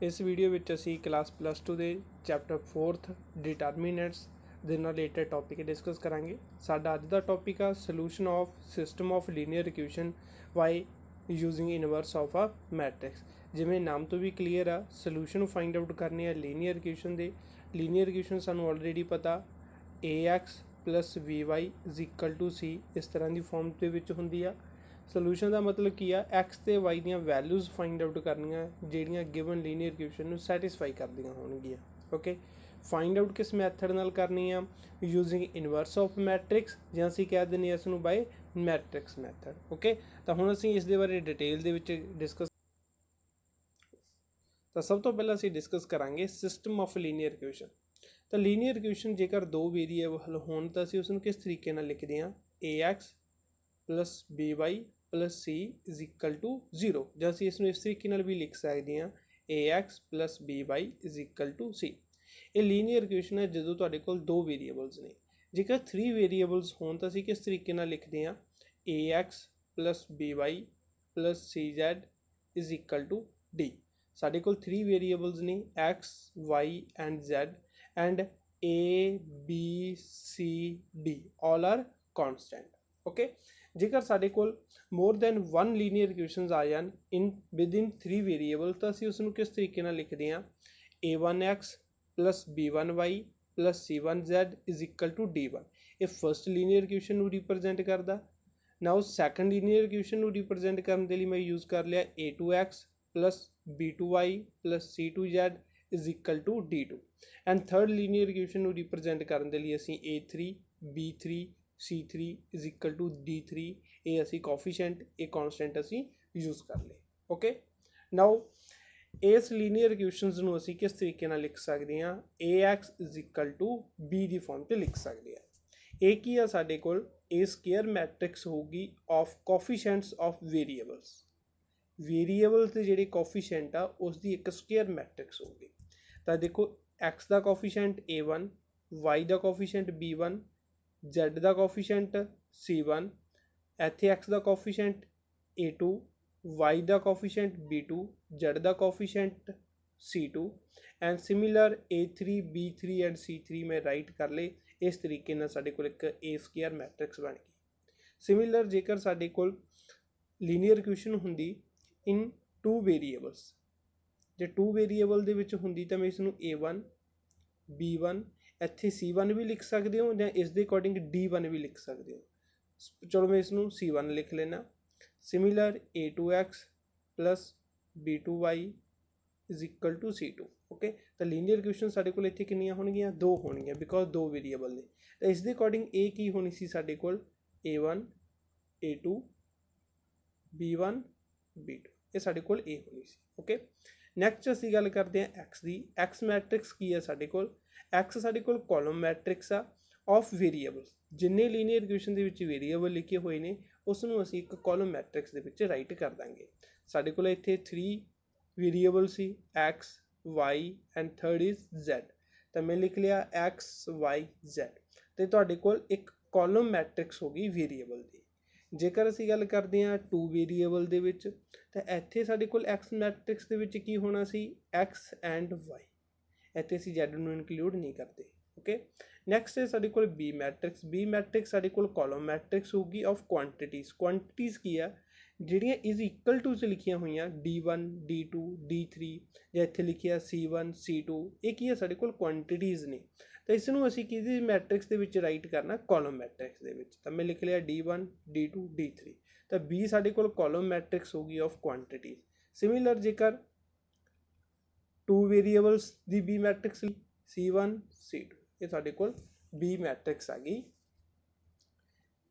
इस वीडियो ਵਿੱਚ ਅਸੀਂ ਕਲਾਸ +2 ਦੇ ਚੈਪਟਰ 4th ਡਿਟਰਮੀਨੈਂਟਸ ਦੇ ਨਾਲ ਰਿਲੇਟਡ ਟੌਪਿਕ ਡਿਸਕਸ ਕਰਾਂਗੇ। ਸਾਡਾ ਅੱਜ ਦਾ ਟੌਪਿਕ ਆ solution of system of linear equation by using inverse of a matrix. ਜਿਵੇਂ ਨਾਮ ਤੋਂ ਵੀ ਕਲੀਅਰ ਆ, ਸੋਲੂਸ਼ਨ ਫਾਈਂਡ ਆਊਟ ਕਰਨੇ ਆ ਲੀਨੀਅਰ ਇਕੁਏਸ਼ਨ ਦੇ। ਲੀਨੀਅਰ ਇਕੁਏਸ਼ਨ ਸਾਨੂੰ ਆਲਰੇਡੀ ਪਤਾ ax + by = c ਇਸ ਤਰ੍ਹਾਂ ਦੀ ਫਾਰਮ ਦੇ ਵਿੱਚ ਹੁੰਦੀ ਆ। ਸੋਲੂਸ਼ਨ ਦਾ ਮਤਲਬ ਕੀ ਆ, ਐਕਸ ਤੇ ਵਾਈ ਦੀਆਂ ਵੈਲਿਊਜ਼ ਫਾਈਂਡ ਆਊਟ ਕਰਨੀਆਂ ਜਿਹੜੀਆਂ ਗਿਵਨ ਲੀਨੀਅਰ ਇਕੁਏਸ਼ਨ ਨੂੰ ਸੈਟੀਸਫਾਈ ਕਰਦੀਆਂ ਹੋਣਗੀਆਂ। ਓਕੇ, ਫਾਈਂਡ ਆਊਟ ਕਿਸ ਮੈਥਡ ਨਾਲ ਕਰਨੀ ਆ? ਯੂਜ਼ਿੰਗ ਇਨਵਰਸ ਆਫ ਮੈਟ੍ਰਿਕਸ, ਜਾਂ ਅਸੀਂ ਕਹਿ ਦਿੰਦੇ ਹਾਂ ਇਸ ਨੂੰ ਬਾਏ ਮੈਟ੍ਰਿਕਸ ਮੈਥਡ। ਓਕੇ, ਤਾਂ ਹੁਣ ਅਸੀਂ ਇਸ ਦੇ ਬਾਰੇ ਡਿਟੇਲ ਦੇ ਵਿੱਚ ਡਿਸਕਸ। ਤਾਂ ਸਭ ਤੋਂ ਪਹਿਲਾਂ ਅਸੀਂ ਡਿਸਕਸ ਕਰਾਂਗੇ ਸਿਸਟਮ ਆਫ ਲੀਨੀਅਰ ਇਕੁਏਸ਼ਨ। ਤਾਂ ਲੀਨੀਅਰ ਇਕੁਏਸ਼ਨ ਜੇਕਰ ਦੋ ਵੇਰੀਏਬਲ ਹੋਣ ਤਾਂ ਅਸੀਂ ਉਸ ਨੂੰ ਕਿਸ ਤਰੀਕੇ ਨਾਲ ਲਿਖਦੇ ਹਾਂ? ax + by + c = 0, ਜਾਂ ਅਸੀਂ ਇਸ ਨੂੰ ਇਸ ਤਰੀਕੇ ਨਾਲ ਵੀ ਲਿਖ ਸਕਦੇ ਹਾਂ ax + by = c। ਇਹ ਲੀਨੀਅਰ ਇਕੁਏਸ਼ਨ ਹੈ ਜਦੋਂ ਤੁਹਾਡੇ ਕੋਲ ਦੋ ਵੇਰੀਏਬਲਸ ਨੇ। ਜੇਕਰ 3 ਵੇਰੀਏਬਲਸ ਹੋਣ ਤਾਂ ਅਸੀਂ ਕਿਸ ਤਰੀਕੇ ਨਾਲ ਲਿਖਦੇ ਹਾਂ? ax + by + cz = d। ਸਾਡੇ ਕੋਲ 3 ਵੇਰੀਏਬਲਸ ਨੇ x, y and z, and a, b, c, d all are constant। Okay, ਜੇਕਰ ਸਾਡੇ ਕੋਲ ਮੋਰ ਦੈਨ 1 ਲੀਨੀਅਰ ਇਕੁਏਸ਼ਨਸ ਆ ਜਾਣ ਵਿਦਿਨ 3 ਵੇਰੀਏਬਲ ਤਾਂ ਅਸੀਂ ਉਸ ਨੂੰ ਕਿਸ ਤਰੀਕੇ ਨਾਲ ਲਿਖਦੇ ਹਾਂ? a1x + b1y + c1z = d1। ਇਹ ਫਸਟ ਲੀਨੀਅਰ ਇਕੁਏਸ਼ਨ ਨੂੰ ਰਿਪਰੈਜ਼ੈਂਟ ਕਰਦਾ। ਨਾਓ ਸੈਕੰਡ ਲੀਨੀਅਰ ਇਕੁਏਸ਼ਨ ਨੂੰ ਰਿਪਰੈਜ਼ੈਂਟ ਕਰਨ ਦੇ ਲਈ ਮੈਂ ਯੂਜ਼ ਕਰ ਲਿਆ a2x + b2y + c2z = d2। And third linear equation ਨੂੰ ਰਿਪਰੈਜ਼ੈਂਟ ਕਰਨ ਦੇ ਲਈ ਅਸੀਂ a3 b3 c3 = d3। ਇਹ ਅਸੀਂ ਕੋਫੀਸ਼ੀਐਂਟ, ਇਹ ਕੌਨਸਟੈਂਟ ਅਸੀਂ ਯੂਜ਼ ਕਰ ਲਏ। ਓਕੇ, ਨਾਓ ਇਸ ਲੀਨੀਅਰ ਇਕੁਏਸ਼ਨਸ ਨੂੰ ਅਸੀਂ ਕਿਸ ਤਰੀਕੇ ਨਾਲ ਲਿਖ ਸਕਦੇ ਹਾਂ? ax = b ਦੀ ਫਾਰਮ 'ਤੇ ਲਿਖ ਸਕਦੇ ਹਾਂ। ਇਹ ਕੀ ਆ ਸਾਡੇ ਕੋਲ? a ਸਕੇਅਰ ਮੈਟ੍ਰਿਕਸ ਹੋਊਗੀ of coefficients of variables. Variables ਦੇ ਜਿਹੜੇ ਕੋਫੀਸ਼ੀਐਂਟ ਆ ਉਸ ਦੀ ਇੱਕ ਸਕੇਅਰ ਮੈਟ੍ਰਿਕਸ ਹੋਊਗੀ। ਤਾਂ ਦੇਖੋ, x ਦਾ ਕੋਫੀਸ਼ੀਐਂਟ a1, y ਦਾ ਕੋਫੀਸ਼ੀਐਂਟ b1, z ਦਾ ਕੋਫੀਸ਼ੀਐਂਟ c1, ਇੱਥੇ x the coefficient a2, y the coefficient b2, z the coefficient c2, and similar a3 b3 and c3 ਮੈਂ ਰਾਈਟ ਕਰ ਲਏ। ਇਸ ਤਰੀਕੇ ਨਾਲ ਸਾਡੇ ਕੋਲ ਇੱਕ a ਸਕੇਅਰ ਮੈਟ੍ਰਿਕਸ ਬਣ ਗਈ। ਸਿਮਿਲਰ ਜੇਕਰ ਸਾਡੇ ਕੋਲ ਲੀਨੀਅਰ ਇਕੁਏਸ਼ਨ ਹੁੰਦੀ ਇਨ 2 ਵੇਰੀਏਬਲਸ, ਜੇ 2 ਵੇਰੀਏਬਲ ਦੇ ਵਿੱਚ ਹੁੰਦੀ ਤਾਂ ਮੈਂ ਇਸ ਨੂੰ a1 b1 ਇੱਥੇ c1 ਵੀ ਲਿਖ ਸਕਦੇ ਹੋ, ਜਾਂ ਇਸ ਦੇ ਅਕੋਰਡਿੰਗ d1 ਵੀ ਲਿਖ ਸਕਦੇ ਹੋ। ਚਲੋ ਮੈਂ ਇਸ ਨੂੰ c1 ਲਿਖ ਲੈਣਾ। Similar a2x + b2y = c2। Okay, ਤਾਂ ਲੀਨੀਅਰ ਇਕੁਏਸ਼ਨ ਸਾਡੇ ਕੋਲ ਇੱਥੇ ਕਿੰਨੀਆਂ ਹੋਣਗੀਆਂ? 2 ਹੋਣਗੀਆਂ, ਬਿਕੋਜ਼ 2 ਵੇਰੀਏਬਲ ਨੇ। ਤਾਂ ਇਸ ਦੇ ਅਕੋਰਡਿੰਗ ਇਹ ਕੀ ਹੋਣੀ ਸੀ ਸਾਡੇ ਕੋਲ? a1 a2 b1 b2, ਇਹ ਸਾਡੇ ਕੋਲ a ਹੋਣੀ ਸੀ। ਓਕੇ, ਨੈਕਸਟ ਅਸੀਂ ਗੱਲ ਕਰਦੇ ਹਾਂ x ਦੀ। x ਮੈਟ੍ਰਿਕਸ ਕੀ ਹੈ ਸਾਡੇ ਕੋਲ? x ਸਾਡੇ ਕੋਲ ਕਾਲਮ ਮੈਟ੍ਰਿਕਸ ਆ ਆਫ ਵੇਰੀਏਬਲਸ। ਜਿੰਨੇ ਲੀਨੀਅਰ ਇਕੁਏਸ਼ਨ ਦੇ ਵਿੱਚ ਵੇਰੀਏਬਲ ਲਿਖੇ ਹੋਏ ਨੇ ਉਸ ਨੂੰ ਅਸੀਂ ਇੱਕ ਕਾਲਮ ਮੈਟ੍ਰਿਕਸ ਦੇ ਵਿੱਚ ਰਾਈਟ ਕਰ ਦਾਂਗੇ। ਸਾਡੇ ਕੋਲ ਇੱਥੇ 3 variable C x, y and third is z। ਤਾਂ ਮੈਂ ਲਿਖ ਲਿਆ x y z, ਤੇ ਤੁਹਾਡੇ ਕੋਲ ਇੱਕ ਕਾਲਮ ਮੈਟ੍ਰਿਕਸ ਹੋ ਗਈ ਵੇਰੀਏਬਲ ਦੀ। ਜੇਕਰ ਅਸੀਂ ਗੱਲ ਕਰਦੇ ਹਾਂ 2 ਵੇਰੀਏਬਲ ਦੇ ਵਿੱਚ, ਤਾਂ ਇੱਥੇ ਸਾਡੇ ਕੋਲ x ਮੈਟ੍ਰਿਕਸ ਦੇ ਵਿੱਚ ਕੀ ਹੋਣਾ ਸੀ? x and y। ਇੱਥੇ ਅਸੀਂ z ਨੂੰ ਇਨਕਲੂਡ ਨਹੀਂ ਕਰਦੇ। ਓਕੇ, ਨੈਕਸਟ ਹੈ ਸਾਡੇ ਕੋਲ b ਮੈਟ੍ਰਿਕਸ। b ਮੈਟ੍ਰਿਕਸ ਸਾਡੇ ਕੋਲ ਕਾਲਮ ਮੈਟ੍ਰਿਕਸ ਹੋਊਗੀ ਆਫ ਕੁਆਂਟੀਟੀਜ਼। ਕੁਆਂਟੀਟੀਜ਼ ਕੀ ਆ? ਜਿਹੜੀਆਂ ਇਜ਼ ਇਕੁਅਲ ਟੂ 'ਚ ਲਿਖੀਆਂ ਹੋਈਆਂ d1 d2 d3, ਜਾਂ ਇੱਥੇ ਲਿਖਿਆ c1 c2, ਇਹ ਕੀ ਆ? ਸਾਡੇ ਕੋਲ ਕੁਆਂਟੀਟੀਜ਼ ਨੇ। ਤਾਂ ਇਸ ਨੂੰ ਅਸੀਂ ਕਿਹਦੀ ਮੈਟ੍ਰਿਕਸ ਦੇ ਵਿੱਚ ਰਾਈਟ ਕਰਨਾ? ਕਾਲਮ ਮੈਟ੍ਰਿਕਸ ਦੇ ਵਿੱਚ। ਤਾਂ ਮੈਂ ਲਿਖ ਲਿਆ d1 d2 d3। ਤਾਂ b ਸਾਡੇ ਕੋਲ ਕਾਲਮ ਮੈਟ੍ਰਿਕਸ ਹੋਗੀ ਆਫ ਕੁਆਂਟੀਟੀਜ਼। ਸਿਮਿਲਰ ਜੇਕਰ 2 ਵੇਰੀਏਬਲਸ ਦੀ b ਮੈਟ੍ਰਿਕਸ c1 c2, ਇਹ ਸਾਡੇ ਕੋਲ b ਮੈਟ੍ਰਿਕਸ ਆ ਗਈ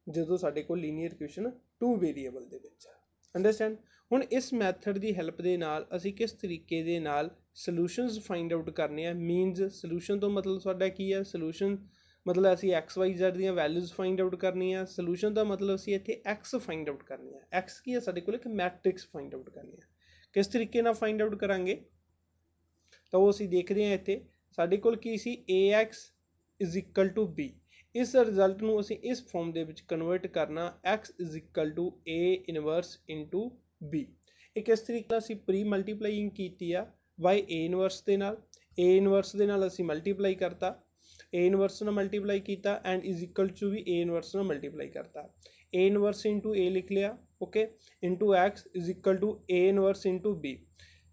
ਜਦੋਂ ਸਾਡੇ ਕੋਲ ਲੀਨੀਅਰ ਇਕੁਏਸ਼ਨ 2 ਵੇਰੀਏਬਲ ਦੇ ਵਿੱਚ ਆ। ਅੰਡਰਸਟੈਂਡ? ਹੁਣ ਇਸ ਮੈਥਡ ਦੀ ਹੈਲਪ ਦੇ ਨਾਲ ਅਸੀਂ ਕਿਸ ਤਰੀਕੇ ਦੇ ਨਾਲ ਸੋਲੂਸ਼ਨਸ ਫਾਈਂਡ ਆਊਟ ਕਰਨੇ ਆ। ਮੀਨਜ਼ ਸੋਲੂਸ਼ਨ ਤੋਂ ਮਤਲਬ ਸਾਡਾ ਕੀ ਆ? ਸੋਲੂਸ਼ਨ ਮਤਲਬ ਅਸੀਂ x y z ਦੀਆਂ ਵੈਲਿਊਜ਼ ਫਾਈਂਡ ਆਊਟ ਕਰਨੀ ਆ। ਸੋਲੂਸ਼ਨ ਦਾ ਮਤਲਬ ਅਸੀਂ ਇੱਥੇ x ਫਾਈਂਡ ਆਊਟ ਕਰਨੀ ਆ। x ਕੀ ਆ? ਸਾਡੇ ਕੋਲ ਇੱਕ ਮੈਟ੍ਰਿਕਸ ਫਾਈਂਡ ਆਊਟ ਕਰਨੀ ਆ। ਕਿਸ ਤਰੀਕੇ ਨਾਲ ਫਾਈਂਡ ਆਊਟ ਕਰਾਂਗੇ ਤਾਂ ਉਹ ਅਸੀਂ ਦੇਖਦੇ ਹਾਂ। ਇੱਥੇ ਸਾਡੇ ਕੋਲ ਕੀ ਸੀ? ax = b। ਇਸ ਰਿਜ਼ਲਟ ਨੂੰ ਅਸੀਂ ਇਸ ਫਾਰਮ ਦੇ ਵਿੱਚ ਕਨਵਰਟ ਕਰਨਾ, x = a inverse into b। ਇਹ ਕਿਸ ਤਰੀਕੇ ਨਾਲ ਅਸੀਂ ਪ੍ਰੀ ਮਲਟੀਪਲਾਈਇੰਗ ਕੀਤੀ ਆ? ਬਾਈ ਏ ਇਨਵਰਸ ਦੇ ਨਾਲ, ਏ ਇਨਵਰਸ ਦੇ ਨਾਲ ਅਸੀਂ ਮਲਟੀਪਲਾਈ ਕਰਤਾ, ਏ ਇਨਵਰਸ ਨਾਲ ਮਲਟੀਪਲਾਈ ਕੀਤਾ ਐਂਡ ਇਜ਼ ਇਕੁਅਲ ਟੂ ਵੀ ਏ ਇਨਵਰਸ ਨਾਲ ਮਲਟੀਪਲਾਈ ਕਰਤਾ, ਏ ਇਨਵਰਸ ਇੰਟੂ ਏ ਲਿਖ ਲਿਆ, okay, into X is equal to A inverse into B.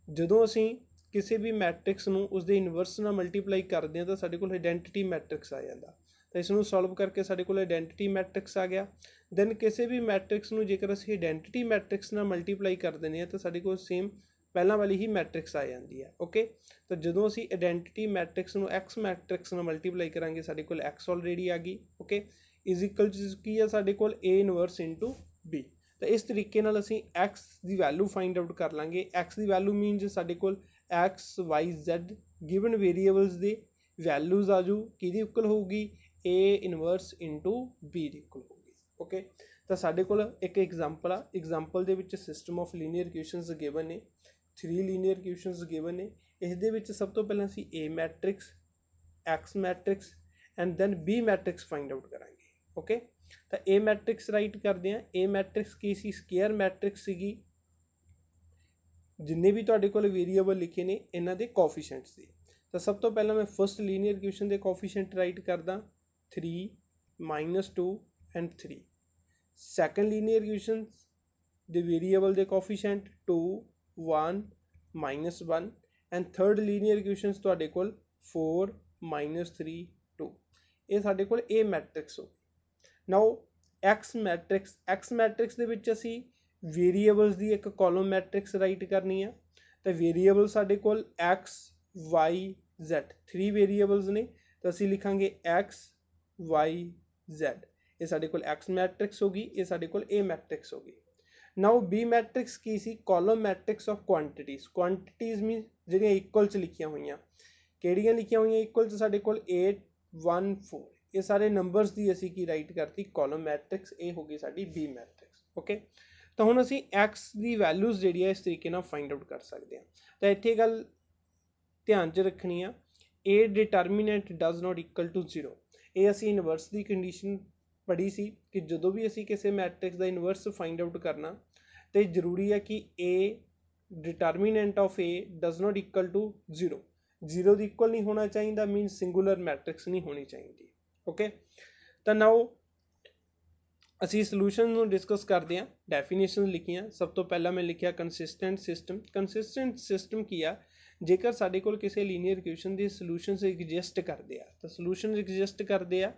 ਜਦੋਂ ਅਸੀਂ ਕਿਸੇ ਵੀ ਮੈਟ੍ਰਿਕਸ ਨੂੰ ਉਸਦੇ ਇਨਵਰਸ ਨਾਲ ਮਲਟੀਪਲਾਈ ਕਰਦੇ ਹਾਂ ਤਾਂ ਸਾਡੇ ਕੋਲ ਆਈਡੈਂਟਿਟੀ ਮੈਟ੍ਰਿਕਸ ਆ ਜਾਂਦਾ। ਤਾਂ ਇਸ ਨੂੰ ਸੋਲਵ ਕਰਕੇ ਸਾਡੇ ਕੋਲ ਆਈਡੈਂਟਿਟੀ ਮੈਟ੍ਰਿਕਸ ਆ ਗਿਆ। ਦੈਨ ਕਿਸੇ ਵੀ ਮੈਟ੍ਰਿਕਸ ਨੂੰ ਜੇਕਰ ਅਸੀਂ ਆਈਡੈਂਟਿਟੀ ਮੈਟ੍ਰਿਕਸ ਨਾਲ ਮਲਟੀਪਲਾਈ ਕਰ ਦਿੰਦੇ ਹਾਂ ਤਾਂ ਸਾਡੇ ਕੋਲ ਸੇਮ ਪਹਿਲਾਂ ਵਾਲੀ ਹੀ ਮੈਟ੍ਰਿਕਸ ਆ ਜਾਂਦੀ ਹੈ, ਓਕੇ। ਤਾਂ ਜਦੋਂ ਅਸੀਂ ਆਈਡੈਂਟਿਟੀ ਮੈਟ੍ਰਿਕਸ ਨੂੰ ਐਕਸ ਮੈਟ੍ਰਿਕਸ ਨਾਲ ਮਲਟੀਪਲਾਈ ਕਰਾਂਗੇ ਸਾਡੇ ਕੋਲ ਐਕਸ ਆਲਰੇਡੀ ਆ ਗਈ, ਓਕੇ, ਇਜ਼ ਇਕੁਅਲ ਟੂ ਕੀ ਆ ਸਾਡੇ ਕੋਲ ਏ ਇਨਵਰਸ ਇੰਟੂ ਬੀ। ਤਾਂ ਇਸ ਤਰੀਕੇ ਨਾਲ ਅਸੀਂ ਐਕਸ ਦੀ ਵੈਲੂ ਫਾਈਂਡ ਆਊਟ ਕਰ ਲਾਂਗੇ। ਐਕਸ ਦੀ ਵੈਲੂ ਮੀਨਸ ਸਾਡੇ ਕੋਲ X Y Z given variables ਦੀ ਵੈਲੂਜ਼ ਆ ਜੂ, ਕਿਹਦੀ ਇਕੁਅਲ ਹੋਊਗੀ, ਏ ਇਨਵਰਸ ਇੰਟੂ ਬੀ ਦੀ ਇਕੁਅਲ ਹੋਊਗੀ, ਓਕੇ। ਤਾਂ ਸਾਡੇ ਕੋਲ ਇੱਕ ਐਗਜ਼ਾਮਪਲ ਆ, ਐਗਜ਼ਾਮਪਲ ਦੇ ਵਿੱਚ system of linear equations given ਨੇ, 3 ਲੀਨੀਅਰ ਇਕੁਏਸ਼ਨਸ ਗਿਵਨ ਨੇ। ਇਸ ਦੇ ਵਿੱਚ ਸਭ ਤੋਂ ਪਹਿਲਾਂ ਅਸੀਂ A matrix, X matrix and then B matrix find out ਕਰਾਂਗੇ, ਓਕੇ। ਤਾਂ ਏ ਮੈਟ੍ਰਿਕਸ ਰਾਈਟ ਕਰਦੇ ਹਾਂ। ਏ ਮੈਟ੍ਰਿਕਸ ਕੀ ਸੀ, ਸਕੇਅਰ ਮੈਟ੍ਰਿਕਸ ਸੀਗੀ, ਜਿੰਨੇ ਵੀ ਤੁਹਾਡੇ ਕੋਲ ਵੇਰੀਏਬਲ ਲਿਖੇ ਨੇ ਇਹਨਾਂ ਦੇ ਕੋਫੀਸ਼ੀਐਂਟਸ ਦੀ। ਤਾਂ ਸਭ ਤੋਂ ਪਹਿਲਾਂ ਮੈਂ ਫਸਟ ਲੀਨੀਅਰ ਇਕੁਏਸ਼ਨ ਦੇ ਕੋਫੀਸ਼ੀਐਂਟ ਰਾਈਟ ਕਰਦਾ 3 -2 ਐਂਡ 3। ਸੈਕੰਡ ਲੀਨੀਅਰ ਇਕੁਏਸ਼ਨ ਦੇ ਵੇਰੀਏਬਲ ਦੇ coefficient 2 1 -1 and third linear equations ਤੁਹਾਡੇ ਕੋਲ 4 -3 2। ਇਹ ਸਾਡੇ ਕੋਲ ਏ ਮੈਟ੍ਰਿਕਸ ਹੋ। ਨਾਓ ਐਕਸ ਮੈਟ੍ਰਿਕਸ ਦੇ ਵਿੱਚ ਅਸੀਂ ਵੇਰੀਏਬਲਸ ਦੀ ਇੱਕ ਕਾਲਮ ਮੈਟ੍ਰਿਕਸ ਰਾਈਟ ਕਰਨੀ ਆ। ਤਾਂ ਵੇਰੀਏਬਲ ਸਾਡੇ ਕੋਲ ਐਕਸ ਵਾਈ ਜ਼ੈਡ 3 ਵੇਰੀਏਬਲਸ ਨੇ, ਤਾਂ ਅਸੀਂ ਲਿਖਾਂਗੇ ਐਕਸ ਵਾਈ ਜ਼ੈਡ। ਇਹ ਸਾਡੇ ਕੋਲ ਐਕਸ ਮੈਟ੍ਰਿਕਸ ਹੋ ਗਈ, ਇਹ ਸਾਡੇ ਕੋਲ ਏ ਮੈਟ੍ਰਿਕਸ ਹੋ ਗਈ। ਨਾਓ ਬੀ ਮੈਟ੍ਰਿਕਸ ਕੀ ਸੀ, column matrix of quantities mean ਜਿਹੜੀਆਂ ਇਕੁਅਲ 'ਚ ਲਿਖੀਆਂ ਹੋਈਆਂ। ਕਿਹੜੀਆਂ ਲਿਖੀਆਂ ਹੋਈਆਂ ਇਕੁਅਲ 'ਚ, ਸਾਡੇ ਕੋਲ 8 1 4। ਇਹ ਸਾਰੇ ਨੰਬਰਸ ਦੀ ਅਸੀਂ ਕੀ ਰਾਈਟ ਕਰਤੀ, ਕਾਲਮ ਮੈਟ੍ਰਿਕਸ। ਇਹ ਹੋ ਗਈ ਸਾਡੀ ਬੀ ਮੈਟ੍ਰਿਕਸ, ਓਕੇ। ਤਾਂ ਹੁਣ ਅਸੀਂ ਐਕਸ ਦੀ ਵੈਲਿਊਜ਼ ਜਿਹੜੀ ਹੈ ਇਸ ਤਰੀਕੇ ਨਾਲ ਫਾਈਂਡ ਆਊਟ ਕਰ ਸਕਦੇ ਹਾਂ। ਤਾਂ ਇੱਥੇ ਗੱਲ ਧਿਆਨ 'ਚ ਰੱਖਣੀ ਆ, ਏ determinant does not equal to 0। ਇਹ ਅਸੀਂ ਇਨਵਰਸ ਦੀ ਕੰਡੀਸ਼ਨ ਪੜ੍ਹੀ ਸੀ ਕਿ ਜਦੋਂ ਵੀ ਅਸੀਂ ਕਿਸੇ ਮੈਟ੍ਰਿਕਸ ਦਾ ਇਨਵਰਸ ਫਾਈਂਡ ਆਊਟ ਕਰਨਾ ਤਾਂ ਜ਼ਰੂਰੀ ਹੈ ਕਿ A determinant of A does not equal to 0। 0 ਦੀ ਇਕੁਅਲ ਨਹੀਂ ਹੋਣਾ ਚਾਹੀਦਾ, ਮੀਨ ਸਿੰਗੂਲਰ ਮੈਟ੍ਰਿਕਸ ਨਹੀਂ ਹੋਣੀ ਚਾਹੀਦੀ, ਓਕੇ। ਤਾਂ ਨਾਓ ਅਸੀਂ ਸੋਲੂਸ਼ਨ ਨੂੰ ਡਿਸਕਸ ਕਰਦੇ ਹਾਂ। ਡੈਫੀਨੇਸ਼ਨ ਲਿਖੀਆਂ। ਸਭ ਤੋਂ ਪਹਿਲਾਂ ਮੈਂ ਲਿਖਿਆ ਕੰਸਿਸਟੈਂਟ ਸਿਸਟਮ। ਕੰਸਿਸਟੈਂਟ ਸਿਸਟਮ ਕੀ ਆ, ਜੇਕਰ ਸਾਡੇ ਕੋਲ ਕਿਸੇ ਲੀਨੀਅਰ ਇਕੁਏਸ਼ਨ ਦੇ ਸੋਲੂਸ਼ਨਸ ਐਗਜ਼ਿਸਟ ਕਰਦੇ ਆ, ਤਾਂ ਸੋਲੂਸ਼ਨ ਐਗਜ਼ਿਸਟ ਕਰਦੇ ਆ